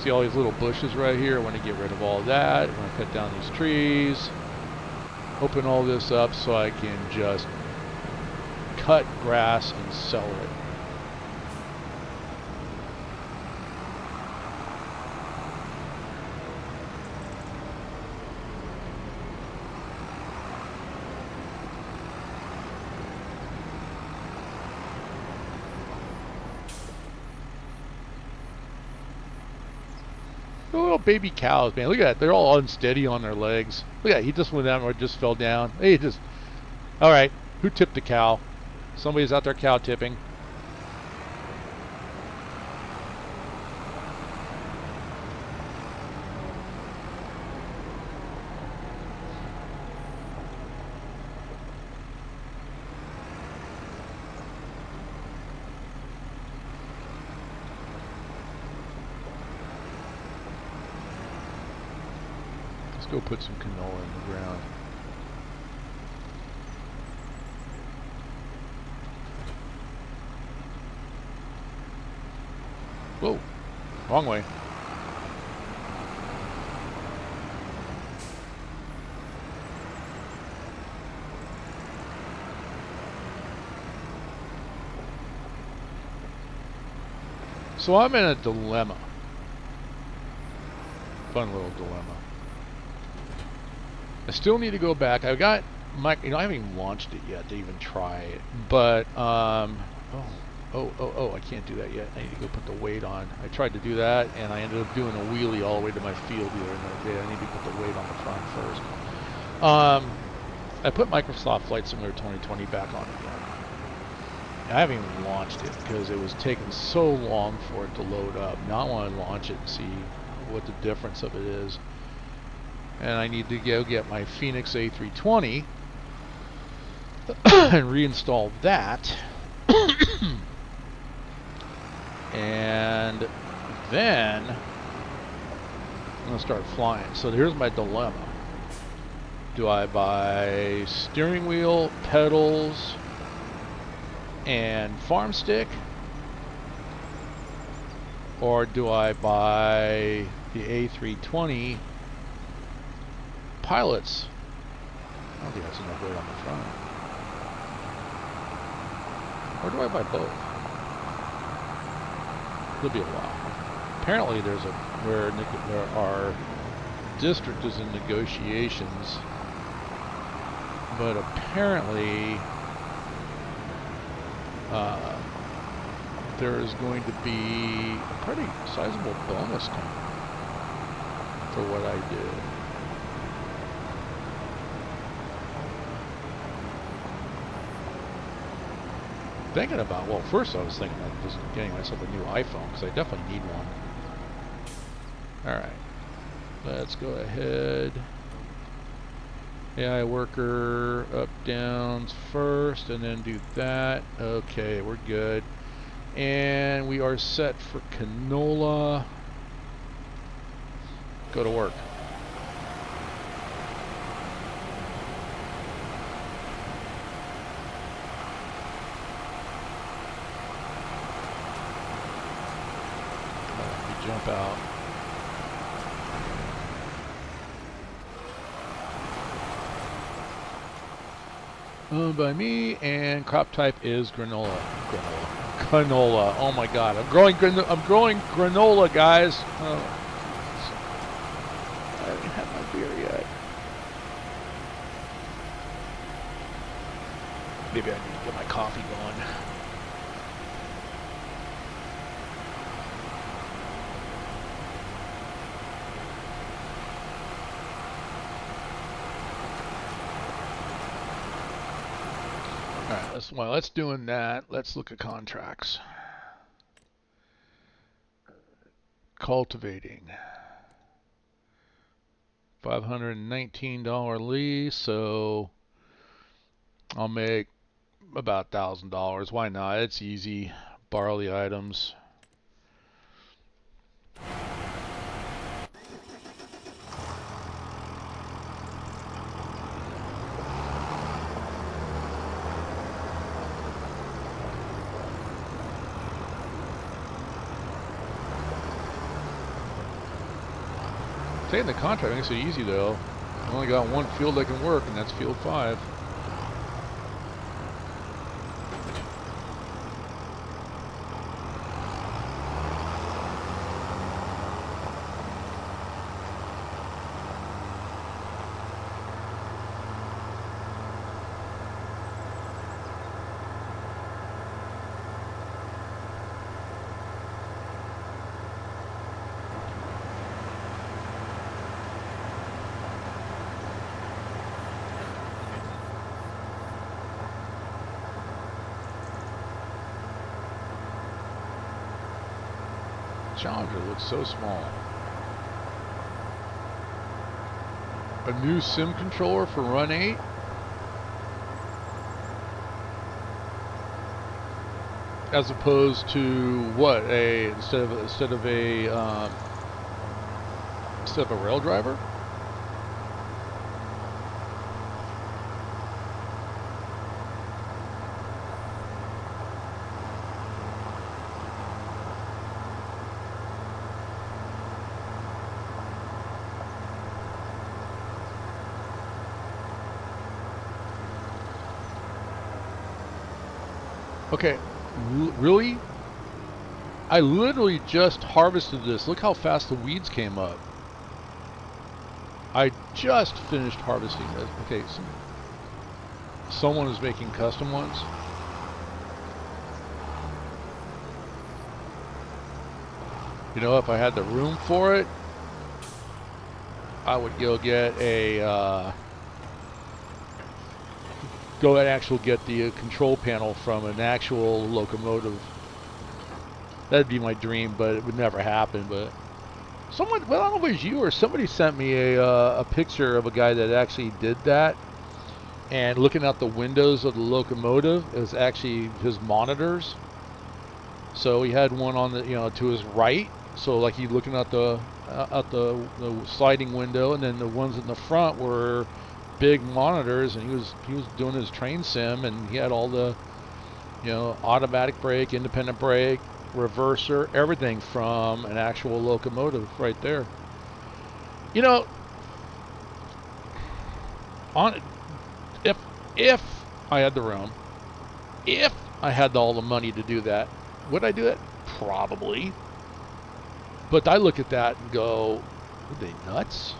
See all these little bushes right here? I want to get rid of all that. I want to cut down these trees. Open all this up so I can just cut grass and sell it. The little baby cows, man. Look at that. They're all unsteady on their legs. Look at that. He just went down or just fell down. He just... Alright. Who tipped the cow? Somebody's out there cow tipping. Go put some canola in the ground. Whoa, wrong way. So I'm in a dilemma. Fun little dilemma. I still need to go back. I've got my, I haven't even launched it yet to even try it. But, I can't do that yet. I need to go put the weight on. I tried to do that, and I ended up doing a wheelie all the way to my field the other day. I need to put the weight on the front first. I put Microsoft Flight Simulator 2020 back on again. I haven't even launched it because it was taking so long for it to load up. Now I want to launch it and see what the difference of it is. And I need to go get my Phoenix A320 and reinstall that. And then I'm going to start flying. So here's my dilemma. Do I buy steering wheel, pedals, and farm stick? Or do I buy the A320 pilots? I don't think that's enough weight on the front. Or do I buy both? It'll be a while. Apparently there's our district is in negotiations, but apparently there is going to be a pretty sizable bonus coming for what I did. Thinking about, well, first I was thinking of just getting myself a new iPhone because I definitely need one. Alright, let's go ahead. AI worker up downs first and then do that. Okay, we're good. And we are set for canola. Go to work. jump out. Owned by me, and crop type is granola. Canola. Oh my God! I'm growing granola, guys. Oh. I haven't had my beer yet. Maybe I need to get my coffee going. Alright, while that's doing that, let's look at contracts. Cultivating. $519 lease, so I'll make about $1,000. Why not? It's easy. Borrow the items. Taking the contract makes it easy though. I only got one field that can work, and that's field 5. Challenger looks so small. A new sim controller for Run8? As opposed to what? Instead of a rail driver? Okay, really? I literally just harvested this. Look how fast the weeds came up. I just finished harvesting this. Okay, so someone is making custom ones. You know, if I had the room for it, I would go get a get the control panel from an actual locomotive. That'd be my dream, but it would never happen. But someone, well, I don't know if it was you or somebody sent me a picture of a guy that actually did that. And looking out the windows of the locomotive is actually his monitors. So he had one on the, to his right. So like he's looking at the sliding window, and then the ones in the front were big monitors, and he was doing his train sim, and he had all the automatic brake, independent brake, reverser, everything from an actual locomotive right there. If I had the room, if I had all the money to do that, would I do it? Probably. But I look at that and go, are they nuts?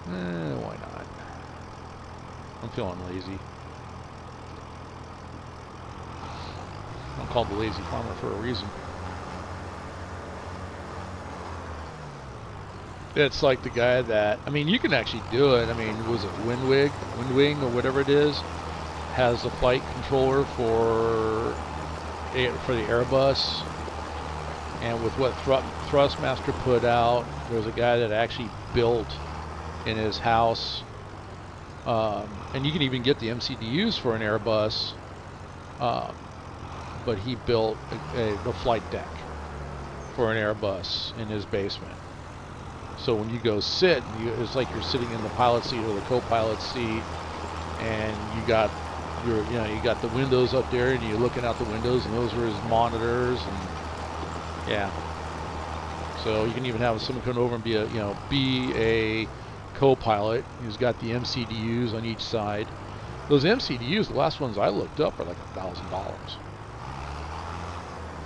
Why not? I'm feeling lazy. I'm called the Lazy Farmer for a reason. It's like the guy that, you can actually do it. Was it Windwing or whatever it is, has a flight controller for the Airbus. And with what Thrustmaster put out, there's a guy that actually built in his house, and you can even get the MCDUs for an Airbus, but he built the flight deck for an Airbus in his basement. So when you go sit, it's like you're sitting in the pilot seat or the co-pilot seat, and you got the windows up there, and you're looking out the windows, and those are his monitors, and Yeah. So you can even have someone come over and be a co-pilot who's got the MCDUs on each side. Those MCDUs, the last ones I looked up, are like $1,000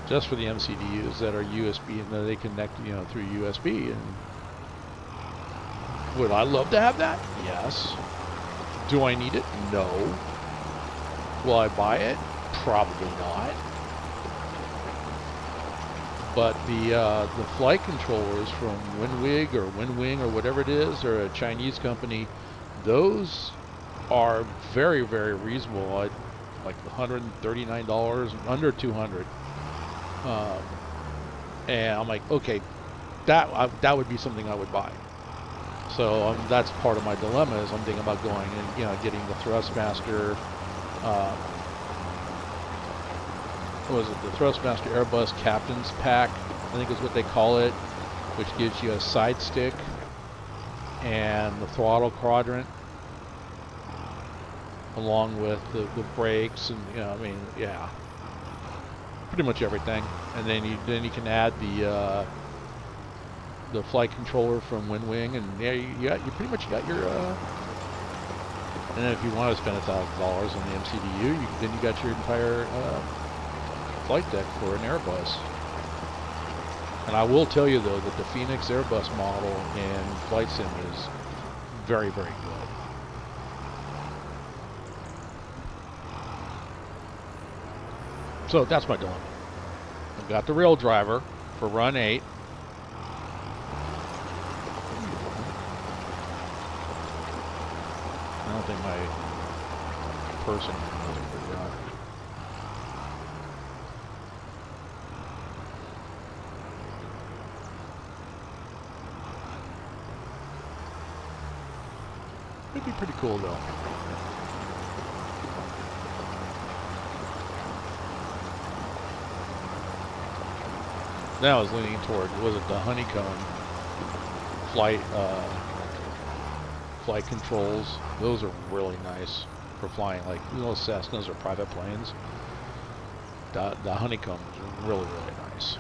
just for the MCDUs that are USB and they connect, through USB. And would I love to have that? Yes. Do I need it? No. Will I buy it? Probably not. But the flight controllers from WinWig or WinWing or whatever it is, they're a Chinese company. Those are very, very reasonable. Like $139, under 200. And I'm like, okay, that would be something I would buy. So that's part of my dilemma is I'm thinking about going and getting the Thrustmaster. What was it? The Thrustmaster Airbus Captain's Pack, I think is what they call it, which gives you a side stick and the throttle quadrant, along with the brakes and pretty much everything. And then you can add the flight controller from WinWing, and you pretty much got your. And then if you want to spend $1,000 on the MCDU, then you got your entire flight deck for an Airbus. And I will tell you though that the Phoenix Airbus model in Flight Sim is very, very good. So that's my dilemma. I've got the rail driver for Run8. I don't think my person knows it pretty well. It'd be pretty cool though. Now I was leaning toward, was it the honeycomb flight controls? Those are really nice for flying, like Cessnas or private planes. The honeycomb is really, really nice.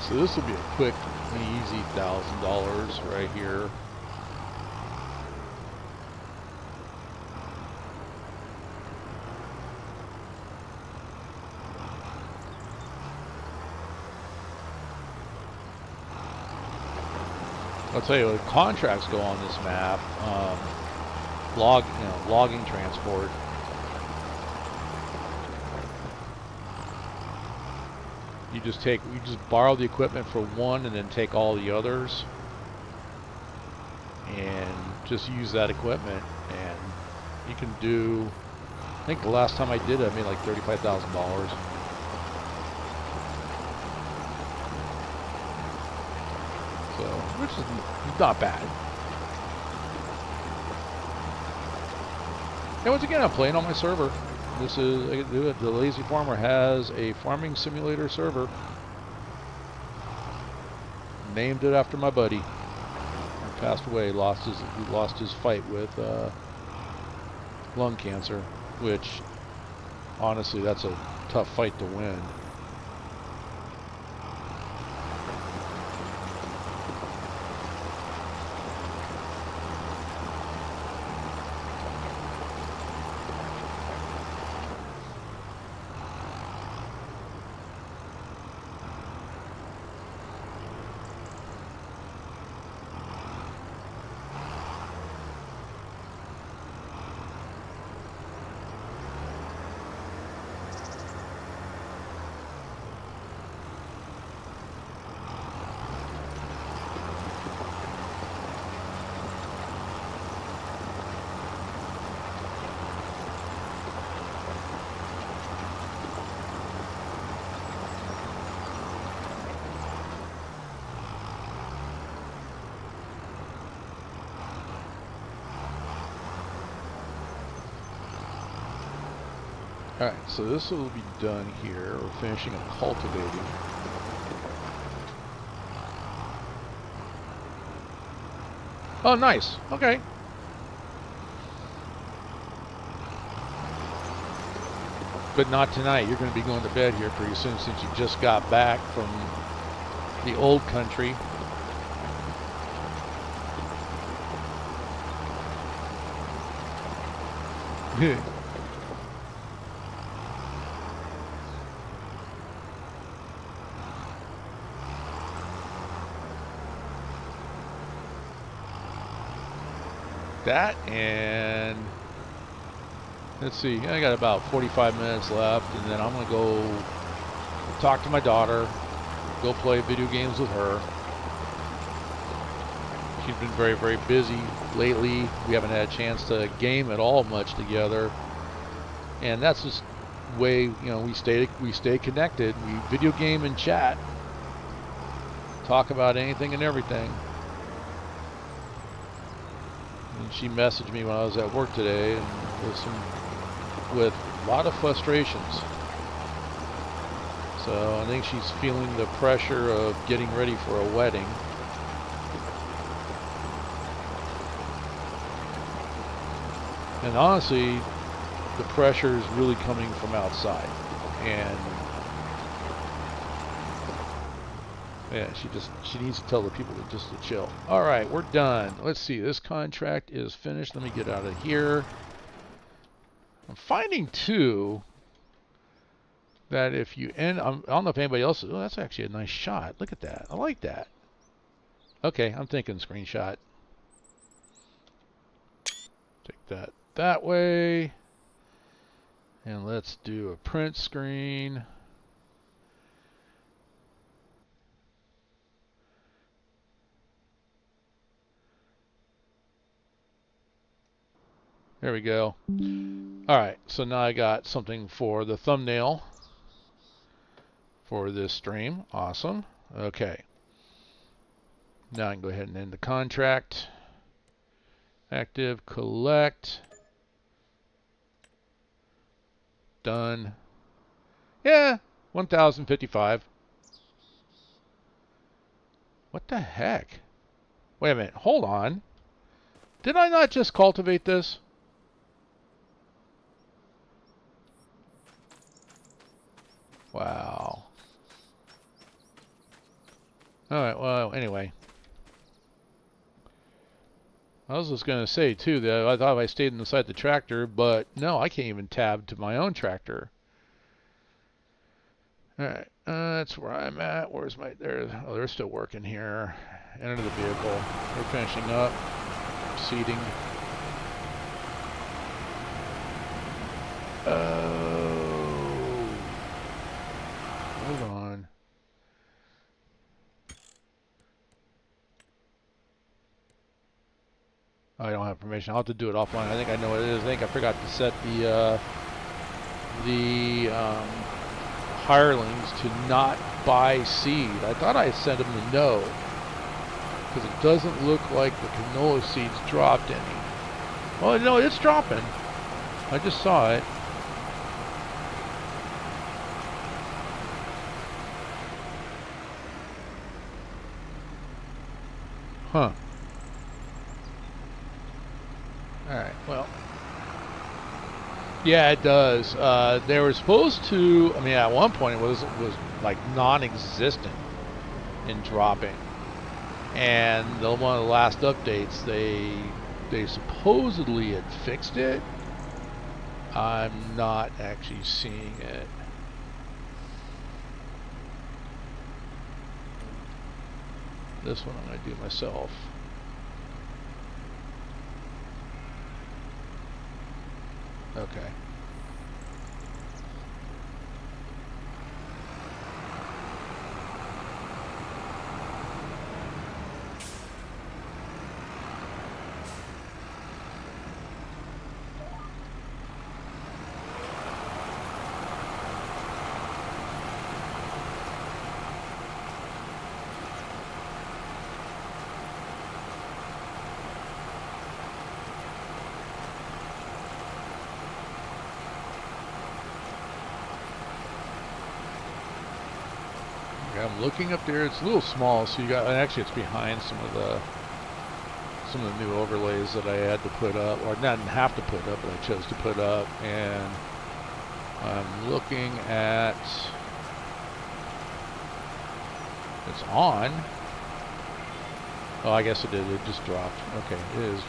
So this will be a quick and easy $1,000 right here. I'll tell you what contracts go on this map. Logging transport. You just borrow the equipment for one and then take all the others and just use that equipment, and you can do, I think the last time I did it I made like $35,000. So, which is not bad. And once again, I'm playing on my server. This is, I can do it. TheLazyFarmer has a farming simulator server. Named it after my buddy. He passed away. He lost his fight with lung cancer, which honestly, that's a tough fight to win. Alright, so this will be done here. We're finishing up cultivating. Oh, nice. Okay. But not tonight. You're going to be going to bed here pretty soon since you just got back from the old country. That, and let's see, I got about 45 minutes left, and then I'm gonna go talk to my daughter, go play video games with her. She's been very, very busy lately. We haven't had a chance to game at all much together, and that's just the way, you know, we stay connected. We video game and chat, talk about anything and everything. And she messaged me when I was at work today, and with a lot of frustrations. So I think she's feeling the pressure of getting ready for a wedding. And honestly, the pressure is really coming from outside. And yeah, she needs to tell the people to chill. All right, we're done. Let's see. This contract is finished. Let me get out of here. I'm finding too that if you end, I don't know if anybody else. Oh, that's actually a nice shot. Look at that. I like that. Okay, I'm thinking screenshot. Take that way, and let's do a print screen. There we go. Alright, so now I got something for the thumbnail for this stream. Awesome. Okay. Now I can go ahead and end the contract. Active, collect. Done. Yeah, 1,055. What the heck? Wait a minute, hold on. Did I not just cultivate this? Wow. Alright, well, anyway. I was just going to say, too, that I thought I stayed inside the tractor, but no, I can't even tab to my own tractor. Alright, that's where I'm at. Where's my... Oh, they're still working here. Enter the vehicle. We're finishing up. Seating. Hold on. I don't have permission. I'll have to do it offline. I think I know what it is. I think I forgot to set the hirelings to not buy seed. I thought I sent them to no, because it doesn't look like the canola seeds dropped any. Oh no, it's dropping. I just saw it. Huh. Alright, well. Yeah, it does. They were supposed to, I mean, at one point it was like non-existent in dropping. And one of the last updates, they supposedly had fixed it. I'm not actually seeing it. This one I'm going to do myself. Okay. I'm looking up there. It's a little small, so you got. And actually, it's behind some of the new overlays that I had to put up, or not have to put up, but I chose to put up. And I'm looking at. It's on. Oh, I guess it did. It just dropped. Okay, it is.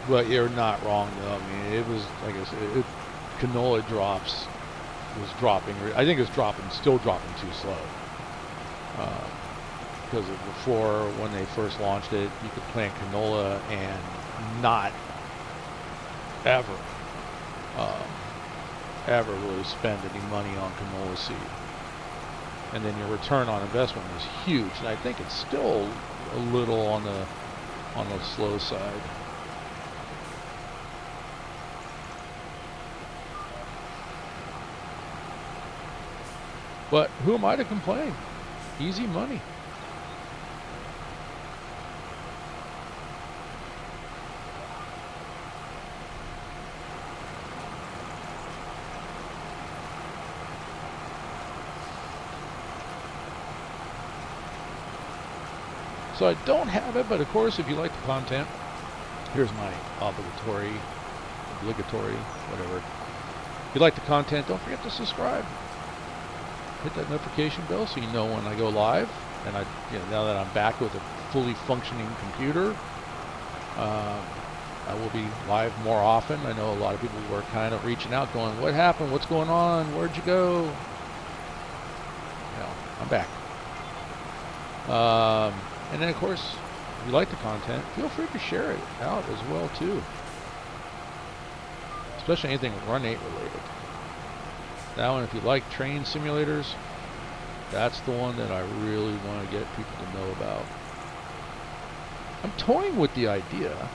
But you're not wrong, though. I mean, it was, like I said, canola drops was dropping. I think it's still dropping too slow. Because before, when they first launched it, you could plant canola and not ever, ever really spend any money on canola seed. And then your return on investment was huge. And I think it's still a little on the slow side. But who am I to complain? Easy money. So I don't have it, but of course, if you like the content, here's my obligatory, whatever. If you like the content, don't forget to subscribe. Hit that notification bell so you know when I go live. And now that I'm back with a fully functioning computer, I will be live more often. I know a lot of people were kind of reaching out, going, "What happened? What's going on? Where'd you go?" I'm back. And then, of course, if you like the content, feel free to share it out as well too. Especially anything Run8 related. That one, if you like train simulators, that's the one that I really want to get people to know about. I'm toying with the idea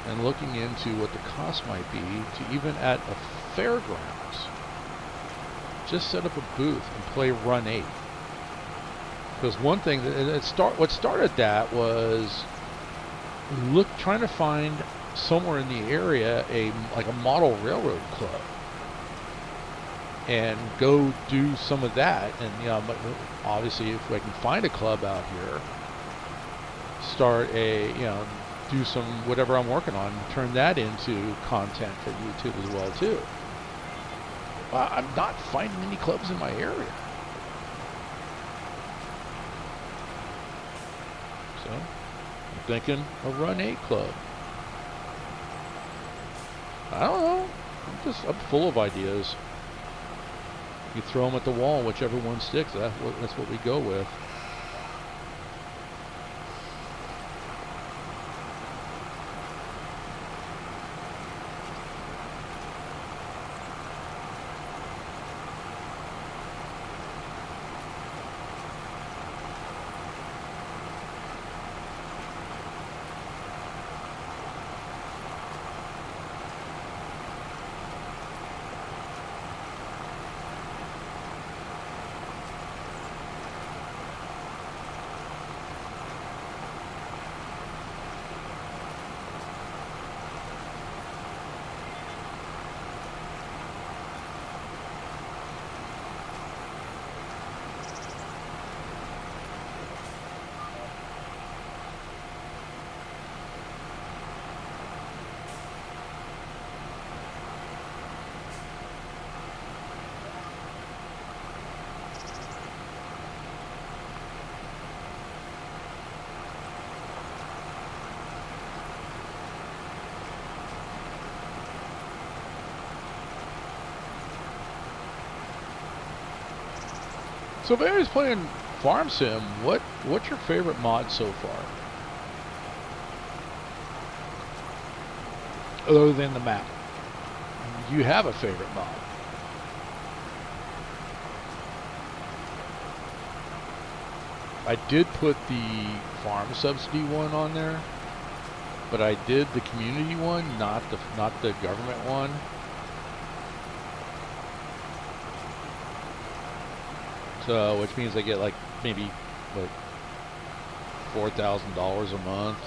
and looking into what the cost might be to, even at a fairgrounds, just set up a booth and play Run8. Because one thing what started that was trying to find somewhere in the area like a model railroad club and go do some of that. And obviously, if I can find a club out here, start do some whatever I'm working on, turn that into content for YouTube as well too. I'm not finding any clubs in my area. So I'm thinking a Run8 club. I don't know. I'm full of ideas. You throw them at the wall, whichever one sticks. That's what we go with. So if anybody's playing Farm Sim, what's your favorite mod so far? Other than the map. Do you have a favorite mod? I did put the farm subsidy one on there, but I did the community one, not the government one. So, which means I get like maybe what, $4,000 a month.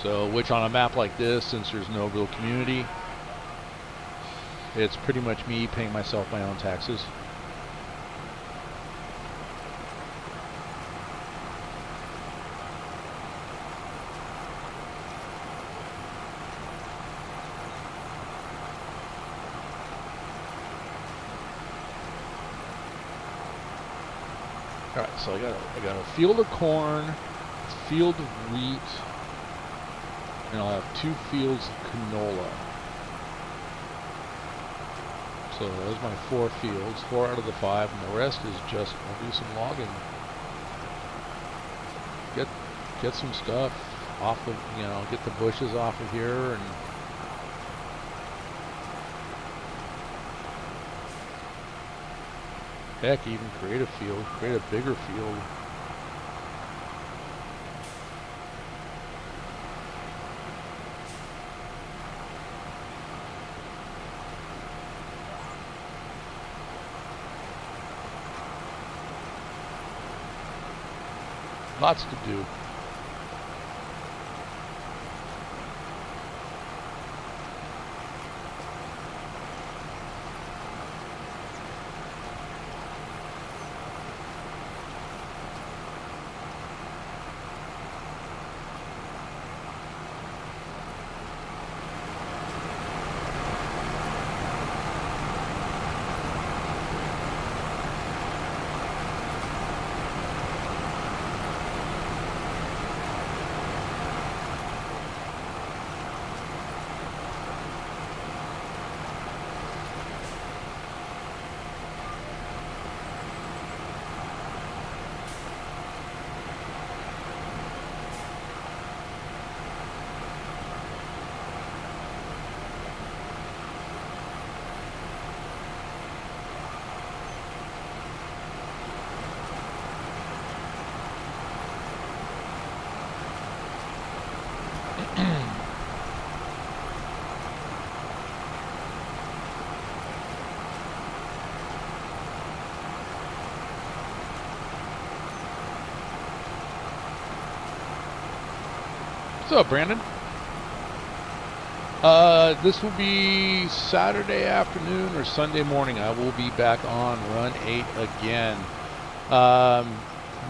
So, which on a map like this, since there's no real community, it's pretty much me paying myself my own taxes. All right, so I got a field of corn, a field of wheat, and I'll have 2 fields of canola. So those are my 4 fields, 4 out of the 5, and the rest is just, I'll do some logging. Get some stuff off of, get the bushes off of here, and heck, even create a field, create a bigger field. Lots to do. What's up, Brandon? This will be Saturday afternoon or Sunday morning. I will be back on Run8 again.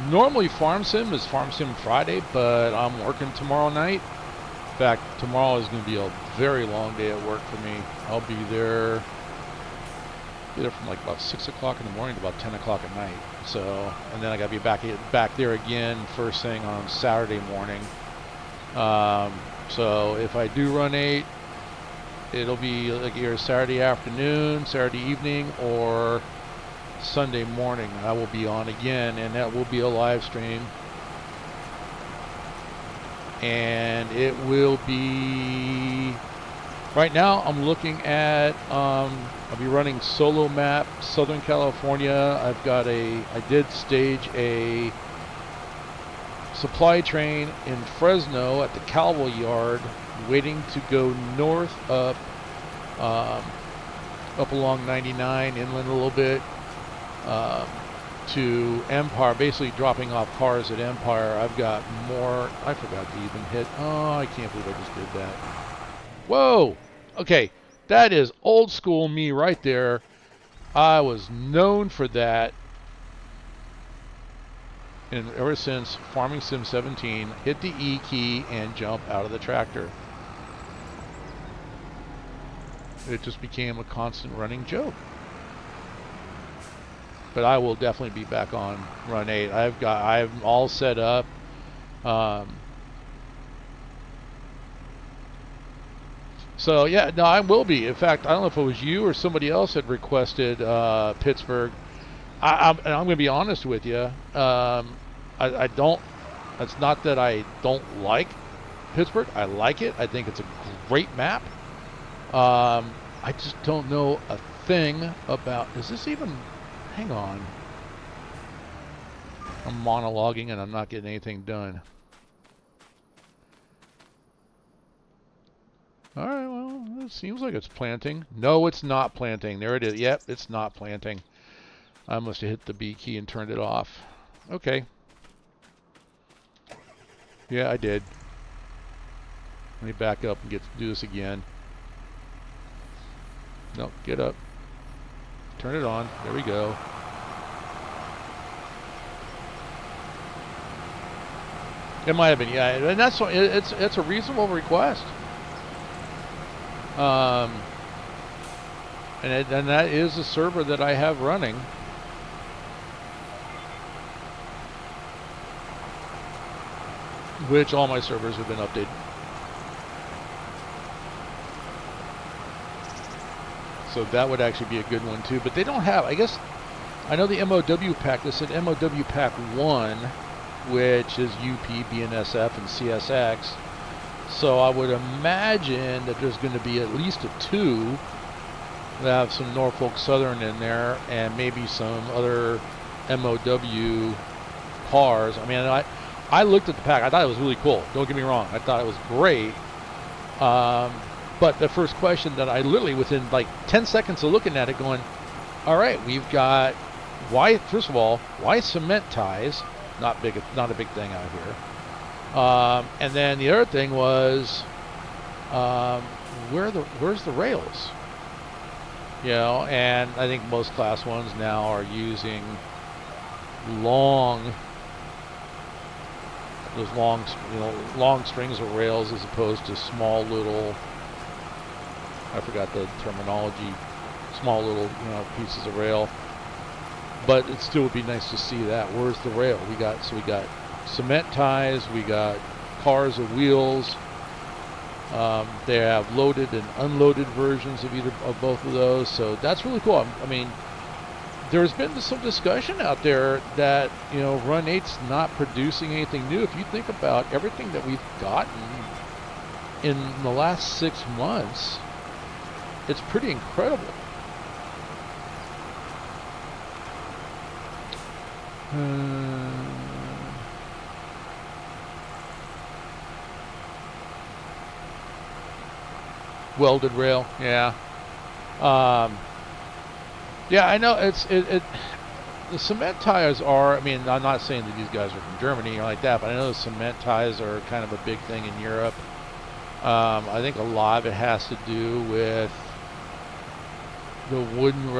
Normally Farm Sim is Farm Sim Friday, but I'm working tomorrow night. In fact, tomorrow is going to be a very long day at work for me. I'll be there from like about 6 o'clock in the morning to about 10 o'clock at night. So, and then I got to be back there again first thing on Saturday morning. So if I do Run8, it'll be like either Saturday afternoon, Saturday evening, or Sunday morning. I will be on again, and that will be a live stream. And it will be, right now I'm looking at, I'll be running solo map, Southern California. I did stage a supply train in Fresno at the Calvo Yard, waiting to go north up along 99, inland a little bit, to Empire, basically dropping off cars at Empire. I've got more. I forgot to even hit. Oh, I can't believe I just did that. Whoa! Okay, that is old school me right there. I was known for that. And ever since Farming Sim 17, hit the E key and jump out of the tractor. It just became a constant running joke. But I will definitely be back on Run8. I'm all set up. So yeah, no, I will be. In fact, I don't know if it was you or somebody else had requested Pittsburgh. I'm going to be honest with you. I don't. It's not that I don't like Pittsburgh. I like it. I think it's a great map. I just don't know a thing about, is this even, hang on. I'm monologuing and I'm not getting anything done. All right, well, it seems like it's planting. No, it's not planting. There it is. Yep, it's not planting. I must have hit the B key and turned it off. Okay. Yeah, I did. Let me back up and do this again. No, get up. Turn it on. There we go. It might have been, yeah, and that's it's a reasonable request. And that is a server that I have running. Which all my servers have been updated. So that would actually be a good one too. But they don't have, I guess, I know the MOW pack, they said MOW pack 1, which is UP, BNSF, and CSX. So I would imagine that there's going to be at least a 2 that have some Norfolk Southern in there and maybe some other MOW cars. I mean, I looked at the pack. I thought it was really cool. Don't get me wrong. I thought it was great. But the first question that I literally, within like 10 seconds of looking at it, going, all right, we've got, why, first of all, why cement ties? Not a big thing out here. And then the other thing was, where's the rails? You know, and I think most class 1s now are using long strings of rails as opposed to small little, I forgot the terminology, small little, pieces of rail. But it still would be nice to see that. Where's the rail? We got cement ties, we got cars with wheels. They have loaded and unloaded versions of both of those, so that's really cool. I mean, there's been some discussion out there that Run8's not producing anything new. If you think about everything that we've gotten in the last 6 months, it's pretty incredible. Welded rail, yeah. Yeah, I know the cement ties are, I mean, I'm not saying that these guys are from Germany or like that, but I know the cement ties are kind of a big thing in Europe. I think a lot of it has to do with the wooden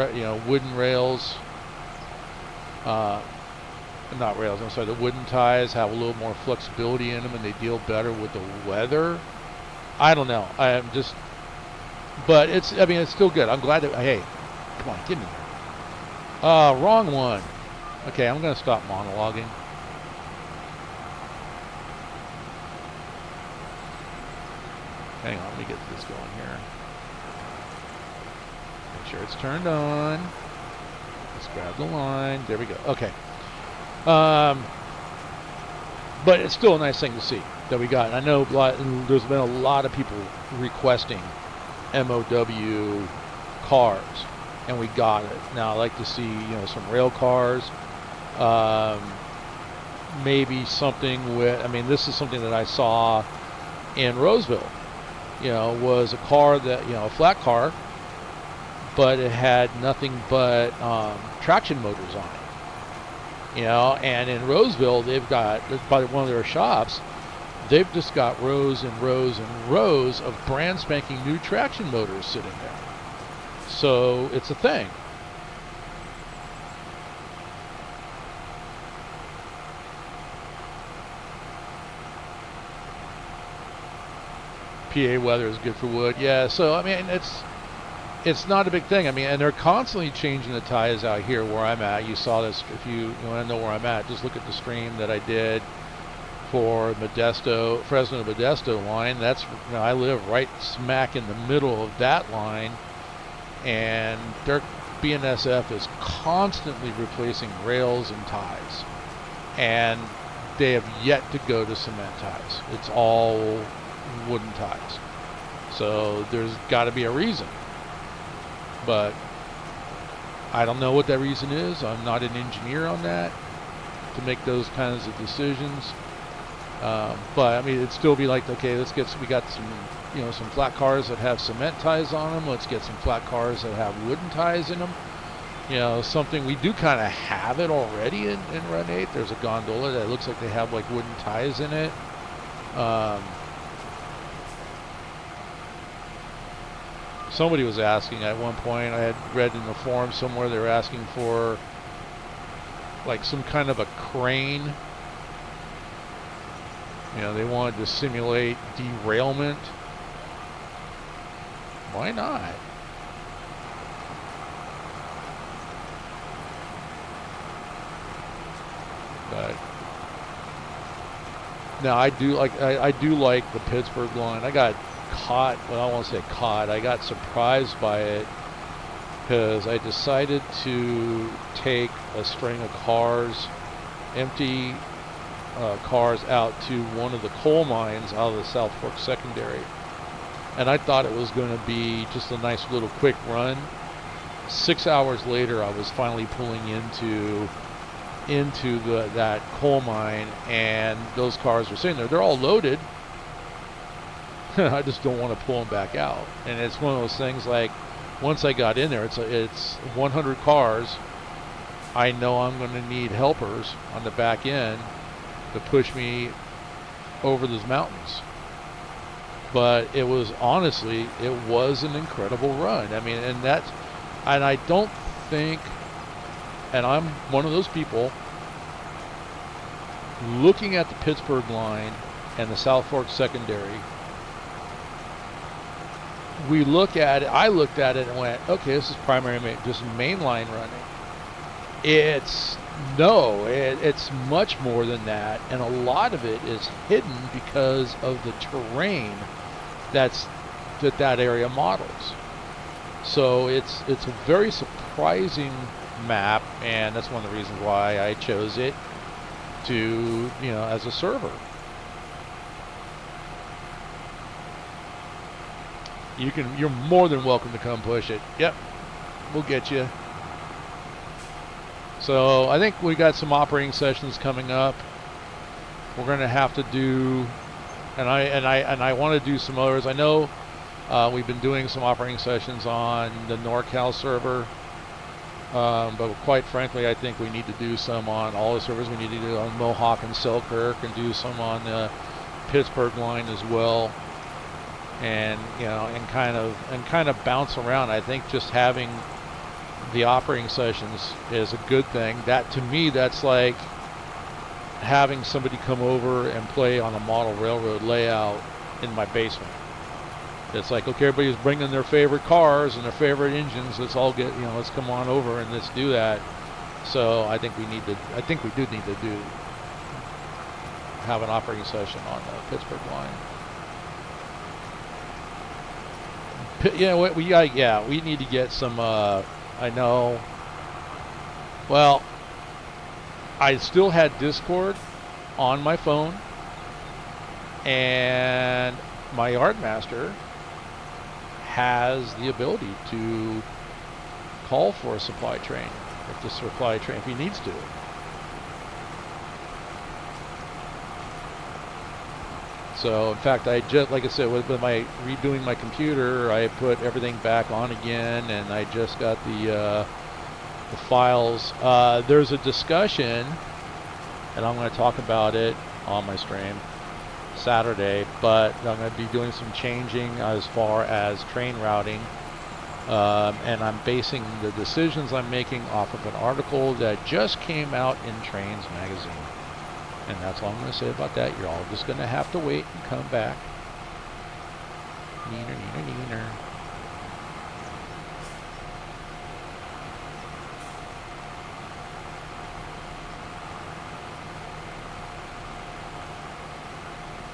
rails. Not rails, I'm sorry, the wooden ties have a little more flexibility in them and they deal better with the weather. I don't know. But it's still good. I'm glad that, hey, come on, get me here. Wrong one. Okay, I'm going to stop monologuing. Hang on, let me get this going here. Make sure it's turned on. Let's grab the line. There we go. Okay. But it's still a nice thing to see that we got. I know there's been a lot of people requesting MOW cars, and we got it. Now I like to see some rail cars, maybe something with, I mean, this is something that I saw in Roseville, was a car that, a flat car, but it had nothing but traction motors on it, and in Roseville they've got, by one of their shops, they've just got rows and rows and rows of brand spanking new traction motors sitting there. So it's a thing. PA weather is good for wood. Yeah, so I mean it's not a big thing. I mean, and they're constantly changing the tires out here where I'm at. You saw this. If you want to know where I'm at, just look at the stream that I did for Fresno Modesto line. That's, I live right smack in the middle of that line, and their BNSF is constantly replacing rails and ties, and they have yet to go to cement ties. It's all wooden ties. So there's got to be a reason. But I don't know what that reason is. I'm not an engineer on that to make those kinds of decisions. But I mean, it'd still be like, okay, we got some, some flat cars that have cement ties on them. Let's get some flat cars that have wooden ties in them. Something we do kind of have it already in Run8. There's a gondola that looks like they have like wooden ties in it. Somebody was asking at one point, I had read in the forum somewhere, they were asking for like some kind of a crane. They wanted to simulate derailment. Why not? But now I do like the Pittsburgh line. I got caught. Well, I won't say caught. I got surprised by it because I decided to take a string of cars, empty cars, out to one of the coal mines out of the South Fork Secondary, and I thought it was going to be just a nice little quick run. 6 hours later, I was finally pulling into that coal mine, and those cars were sitting there. They're all loaded. I just don't want to pull them back out. And it's one of those things, like, once I got in there, it's 100 cars. I know I'm going to need helpers on the back end to push me over those mountains. But it was, honestly, it was an incredible run. I mean, and I don't think, and I'm one of those people, looking at the Pittsburgh line and the South Fork Secondary, I looked at it and went, okay, this is primary, just mainline running. It's much more than that, and a lot of it is hidden because of the terrain that area models. So it's a very surprising map, and that's one of the reasons why I chose it to, as a server. You're more than welcome to come push it. Yep, we'll get you. So I think we got some operating sessions coming up. We're going to have to do, and I want to do some others. I know we've been doing some operating sessions on the NorCal server, but quite frankly, I think we need to do some on all the servers. We need to do on Mohawk and Selkirk, and do some on the Pittsburgh line as well. And and kind of bounce around. I think just having the operating sessions is a good thing. That, to me, that's like having somebody come over and play on a model railroad layout in my basement. It's like, okay, everybody's bringing their favorite cars and their favorite engines. Let's all get, let's come on over and let's do that. So I think we do need to have an operating session on the Pittsburgh line. We need to get some, I know, well, I still had Discord on my phone, and my Yardmaster has the ability to call for a supply train, if he needs to. So, in fact, I just, like I said, with my redoing my computer, I put everything back on again, and I just got the files. There's a discussion, and I'm going to talk about it on my stream Saturday, but I'm going to be doing some changing as far as train routing, and I'm basing the decisions I'm making off of an article that just came out in Trains magazine. And that's all I'm going to say about that. You're all just going to have to wait and come back. Neener, neener, neener.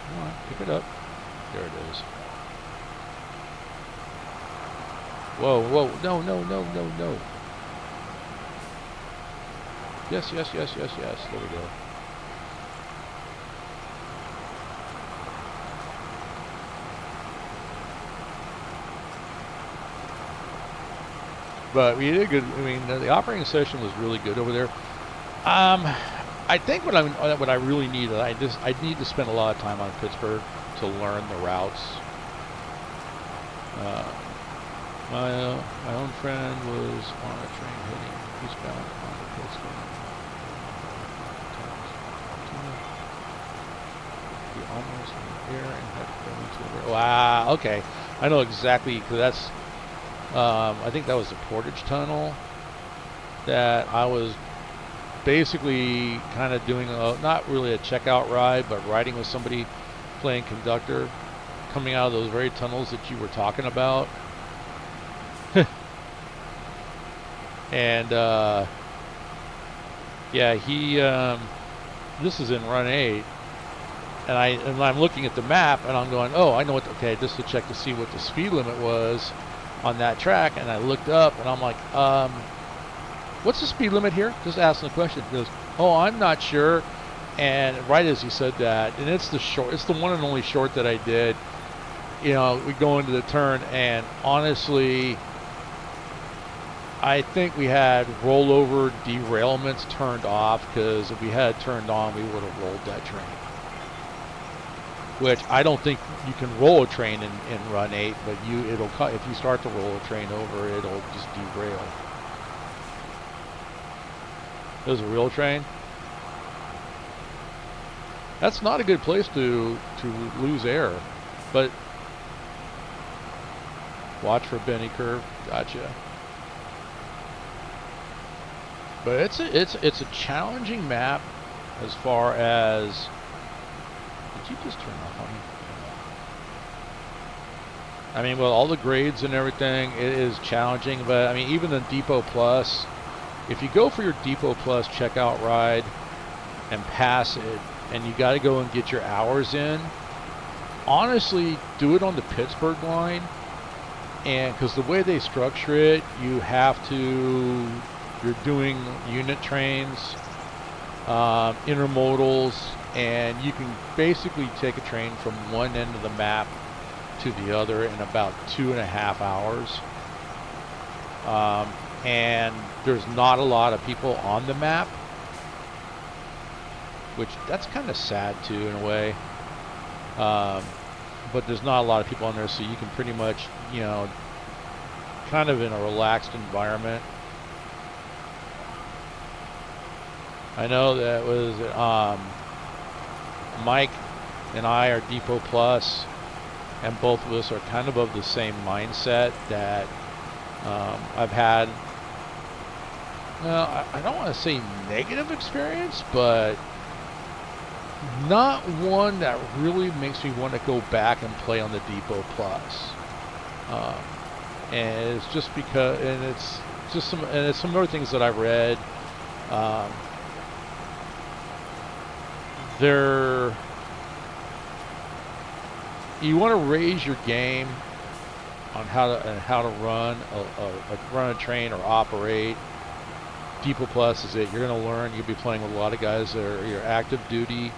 Come on, pick it up. There it is. Whoa, whoa. No, no, no, no, no. Yes, yes, yes, yes, yes. There we go. But we did good. I mean, the operating session was really good over there. I think what I really need, I need to spend a lot of time on Pittsburgh to learn the routes. My own friend was on a train heading eastbound on the Pittsburgh. He almost in the air and had to go into the rail. Wow. Okay, I know exactly, because that's. I think that was the Portage Tunnel that I was basically kind of doing not really a checkout ride, but riding with somebody playing conductor, coming out of those very tunnels that you were talking about. And yeah, he this is in Run8, and I'm looking at the map and I'm going, oh, I know what. Okay, just to check to see what the speed limit was on that track, and I looked up and I'm like, what's the speed limit here? Just asking the question. He goes, oh, I'm not sure. And right as he said that, and it's the one and only short that I did. You know, we go into the turn, and honestly, I think we had rollover derailments turned off, because if we had turned on, we would have rolled that train. Which I don't think you can roll a train in Run8, but if you start to roll a train over, it'll just derail. It was a real train. That's not a good place to lose air, but watch for bending curve. Gotcha. But it's a challenging map as far as. Did you just turn off on me? I mean, well, all the grades and everything, it is challenging. But I mean, even the Depot Plus, if you go for your Depot Plus checkout ride and pass it, and you got to go and get your hours in, honestly, do it on the Pittsburgh line. And because the way they structure it, you're doing unit trains, intermodals, and you can basically take a train from one end of the map to the other in about 2.5 hours. And there's not a lot of people on the map, which that's kind of sad too in a way. But there's not a lot of people on there, so you can pretty much, you know, kind of in a relaxed environment. I know that was Mike and I are Depot Plus, and both of us are kind of the same mindset that I've had. Well, I don't want to say negative experience, but not one that really makes me want to go back and play on the Depot Plus. And it's just because, and it's just some other things that I've read. You want to raise your game on how to run a train or operate. Depot Plus is it. You're going to learn. You'll be playing with a lot of guys that are either active duty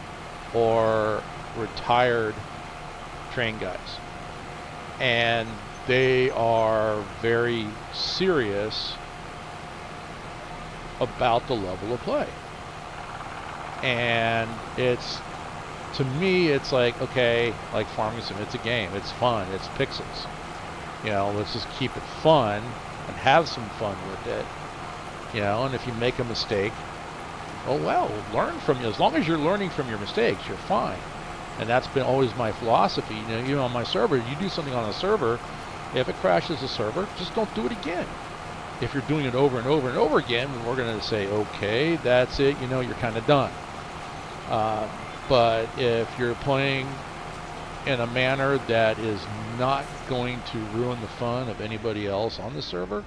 or retired train guys, and they are very serious about the level of play. And to me, it's like, okay, like farming sim, it's a game, it's fun, it's pixels. You know, let's just keep it fun and have some fun with it. You know, and if you make a mistake, oh well, learn from you. As long as you're learning from your mistakes, you're fine. And that's been always my philosophy. You know, on my server, you do something on a server, if it crashes the server, just don't do it again. If you're doing it over and over and over again, we're going to say, okay, that's it, you know, you're kind of done. But if you're playing in a manner that is not going to ruin the fun of anybody else on the server,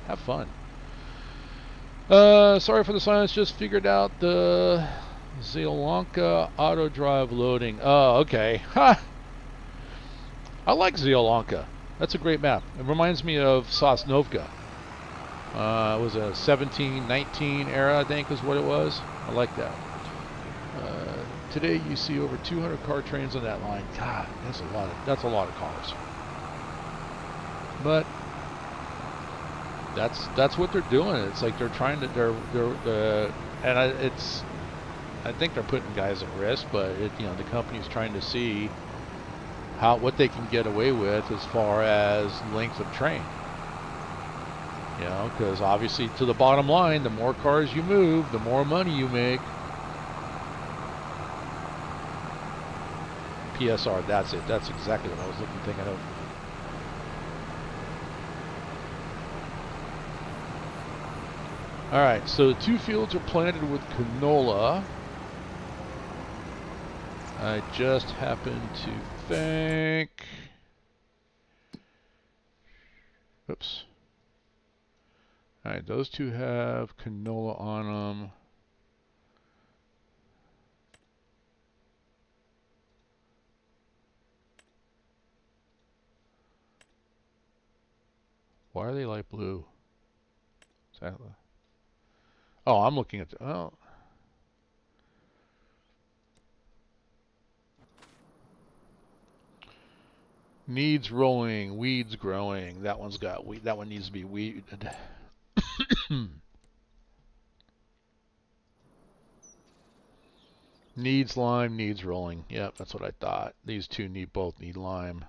have fun. Sorry for the silence, just figured out the Zeolanka auto drive loading. Oh, okay. Ha! I like Zeolanka. That's a great map. It reminds me of Sosnovka. It was a 1719 era, I think is what it was. I like that. Today you see over 200 car trains on that line. God, that's a lot of cars. But That's what they're doing. It's like they're trying to I think they're putting guys at risk, but the company's trying to see what they can get away with as far as length of train. Because obviously, to the bottom line, the more cars you move, the more money you make. PSR, that's it. That's exactly what I was thinking of. All right, so the 2 fields are planted with canola. I just happen to think... Oops. All right, those 2 have canola on them. Why are they light blue? Oh, I'm looking at oh. Needs rolling, weeds growing. That one's got weed. That one needs to be weeded. Needs lime, needs rolling. Yep, that's what I thought. These 2 both need lime.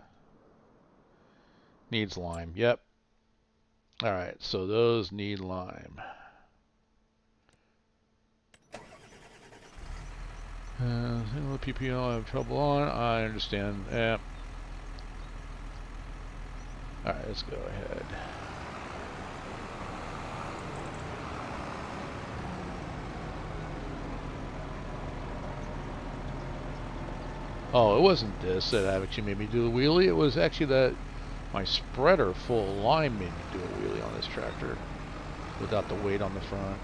Needs lime. Yep. All right, so those need lime. The PPL I have trouble on. I understand. Yep. All right, let's go ahead. Oh, it wasn't this that actually made me do the wheelie. It was actually that my spreader full of lime made me do a wheelie on this tractor without the weight on the front.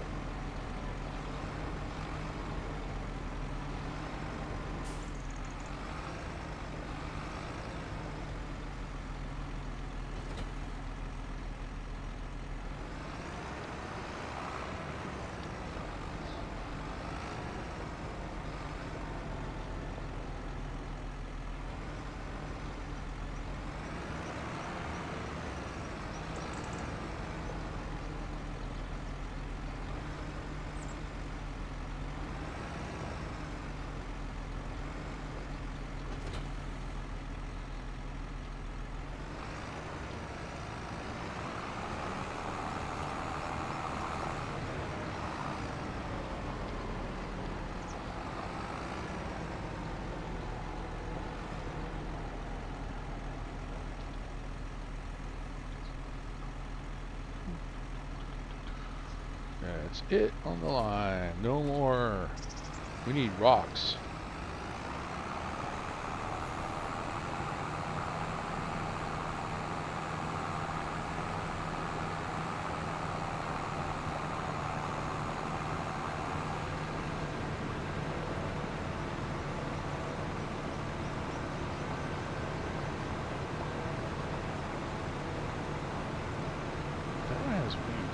That's it on the line. No more. We need rocks.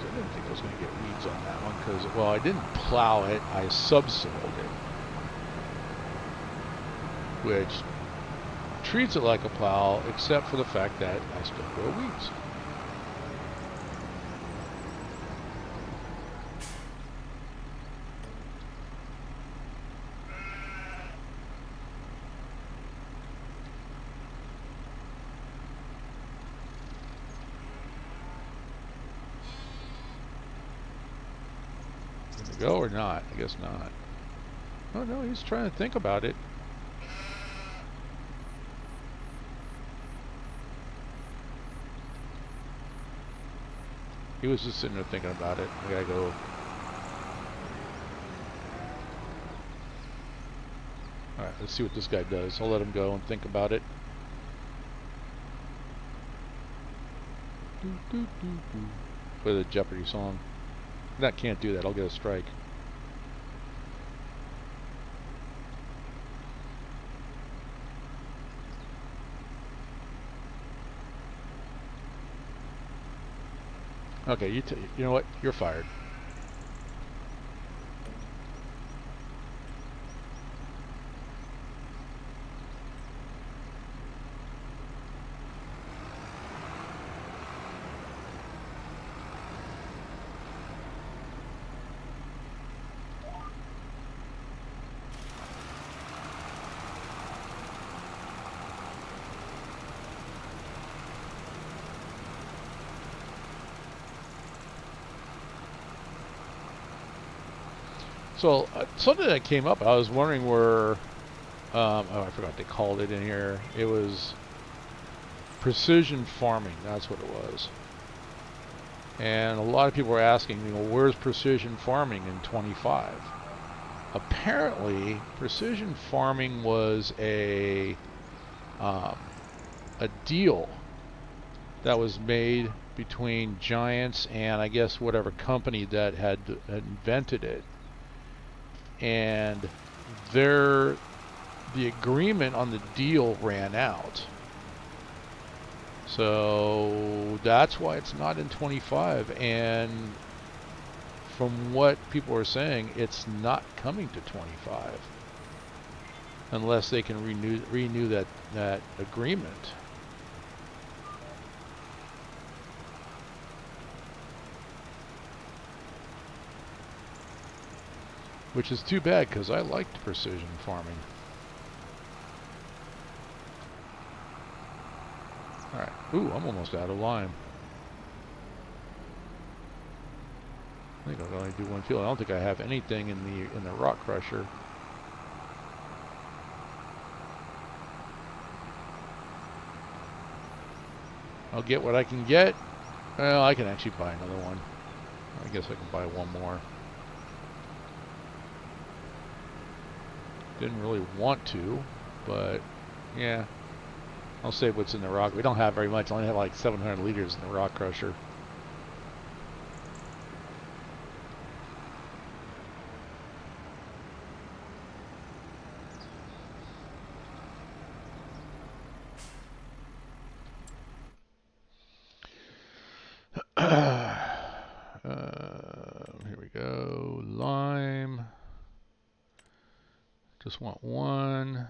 I didn't think I was going to get weeds on that one because, well, I didn't plow it, I subsoiled it, which treats it like a plow except for the fact that I still grow weeds. Go or not? I guess not. Oh no, he's trying to think about it. He was just sitting there thinking about it. I gotta go. Alright, let's see what this guy does. I'll let him go and think about it. Play the Jeopardy song. That can't do that. I'll get a strike. Okay, you know what? You're fired. So something that came up, I was wondering where, oh, I forgot they called it in here. It was precision farming. That's what it was. And a lot of people were asking, you know, where's precision farming in 25? Apparently, precision farming was a deal that was made between Giants and I guess whatever company that had invented it, and the agreement on the deal ran out. So that's why it's not in 25, and from what people are saying, it's not coming to 25 unless they can renew that agreement. Which is too bad, because I liked precision farming. Alright. Ooh, I'm almost out of lime. I think I'll only do one field. I don't think I have anything in the rock crusher. I'll get what I can get. Well, I can actually buy another one. I guess I can buy one more. Didn't really want to, but yeah. I'll save what's in the rock. We don't have very much. I only have like 700 liters in the rock crusher. Here we go. Lime. Just want one.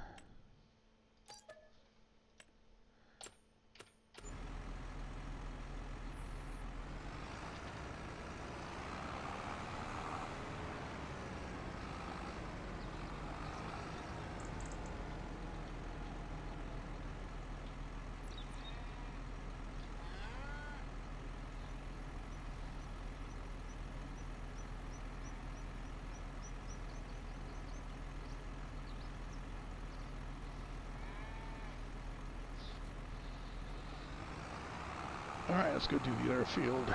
Alright, let's go do the other field.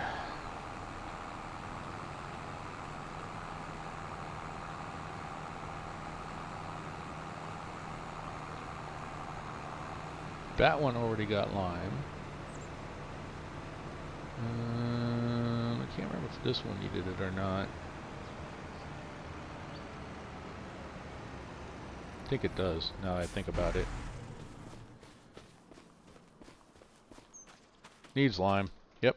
That one already got lime. I can't remember if this one needed it or not. I think it does, now that I think about it. Needs lime. Yep.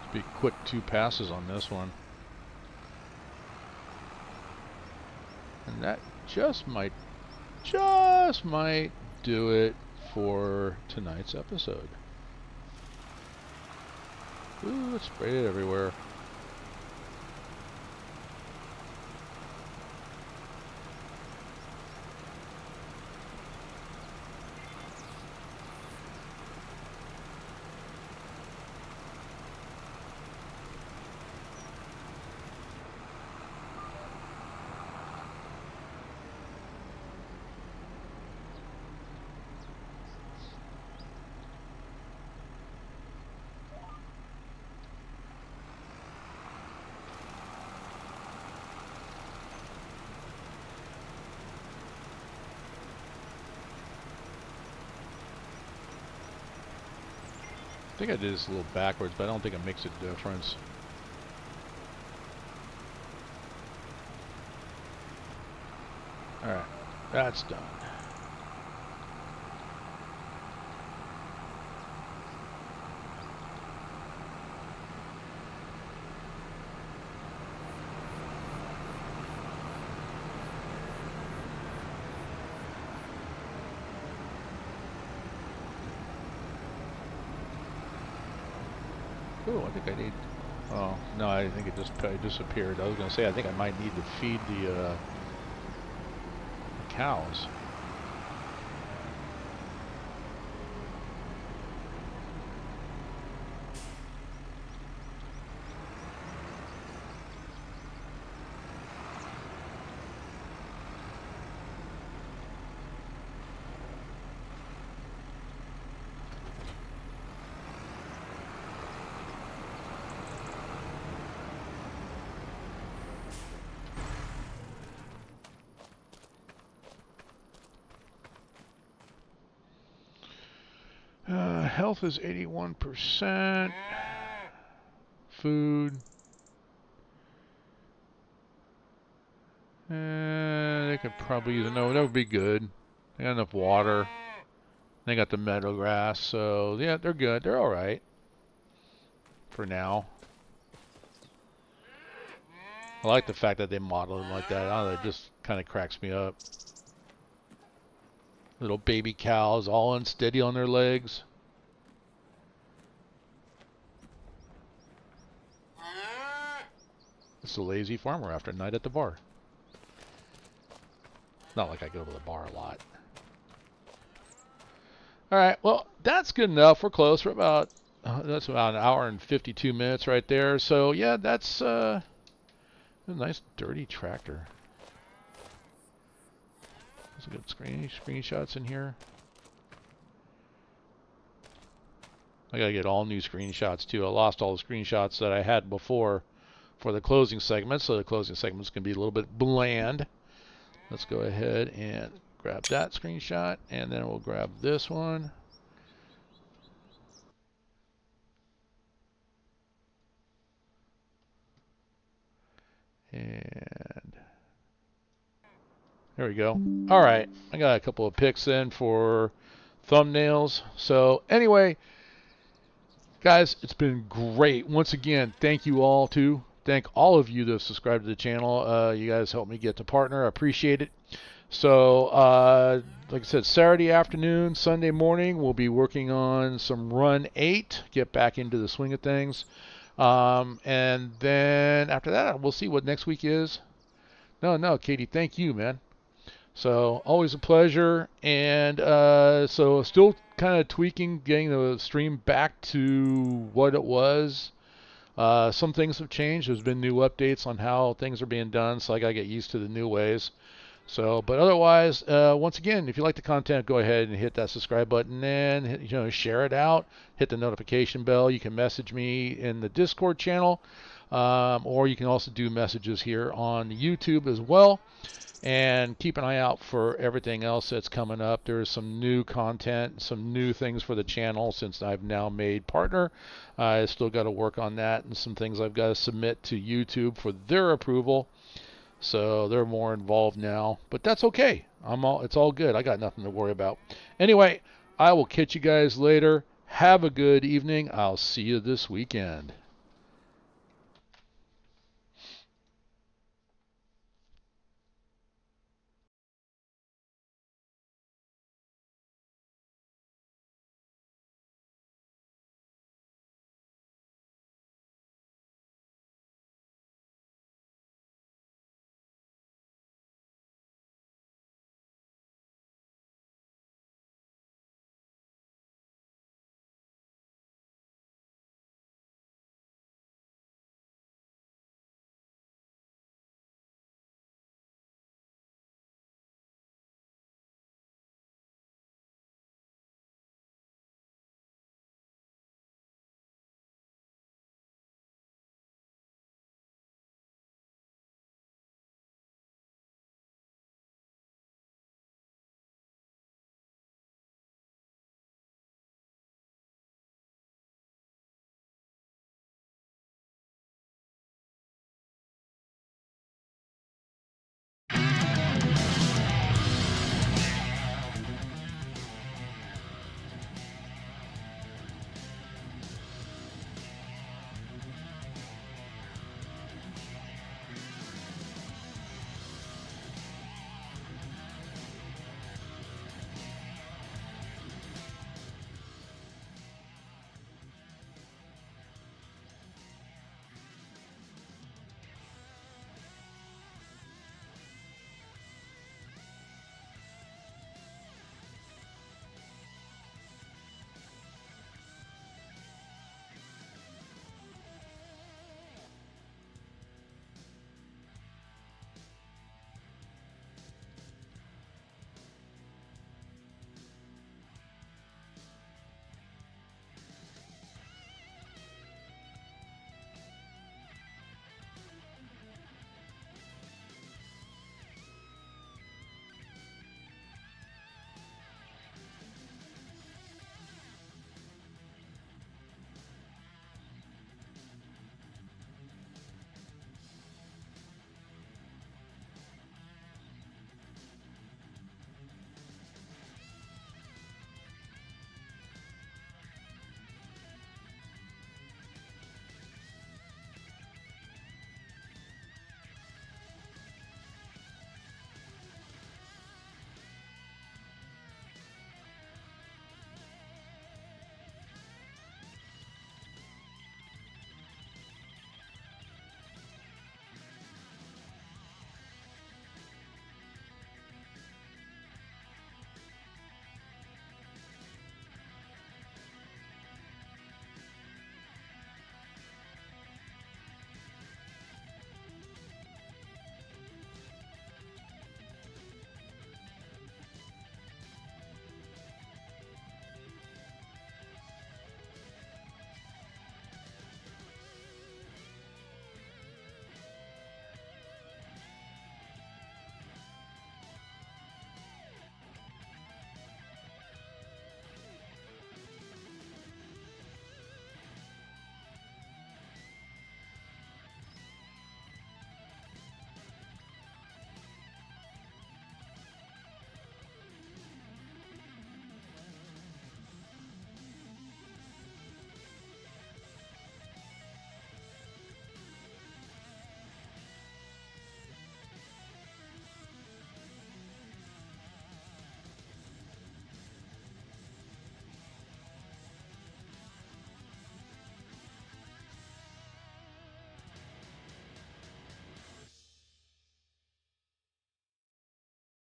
Let's be quick 2 passes on this one. And that just might do it for tonight's episode. Ooh, it sprayed it everywhere. I think I did this a little backwards, but I don't think it makes a difference. Alright, that's done. Oh, I think I need Oh, no, I think it just disappeared. I was going to say, I think I might need to feed the cows. Health is 81%. Food. They could probably use no. That would be good. They got enough water. They got the meadow grass, so yeah, they're good. They're all right for now. I like the fact that they model them like that. I don't know, it just kind of cracks me up. Little baby cows, all unsteady on their legs. It's the lazy farmer after a night at the bar. Not like I go to the bar a lot. All right, well, that's good enough. We're close. We're about that's about an hour and 52 minutes right there. So yeah, that's a nice dirty tractor. There's a good screenshots in here. I gotta get all new screenshots too. I lost all the screenshots that I had before for the closing segment, so the closing segment's gonna be a little bit bland. Let's go ahead and grab that screenshot, and then we'll grab this one. And there we go. All right, I got a couple of pics in for thumbnails. So anyway, guys, it's been great. Once again, thank you all too. Thank all of you that have subscribed to the channel. You guys helped me get to partner. I appreciate it. So, like I said, Saturday afternoon, Sunday morning, we'll be working on some Run8, get back into the swing of things. And then after that, we'll see what next week is. No, Katie, thank you, man. So, always a pleasure. And so, still kind of tweaking, getting the stream back to what it was. Some things have changed. There's been new updates on how things are being done, so I got to get used to the new ways. So, but otherwise, once again, if you like the content, go ahead and hit that subscribe button and share it out. Hit the notification bell. You can message me in the Discord channel, or you can also do messages here on YouTube as well. And keep an eye out for everything else that's coming up. There's some new content, some new things for the channel since I've now made partner. I still got to work on that and some things I've got to submit to YouTube for their approval. So they're more involved now, but that's okay. It's all good. I got nothing to worry about. Anyway, I will catch you guys later. Have a good evening. I'll see you this weekend.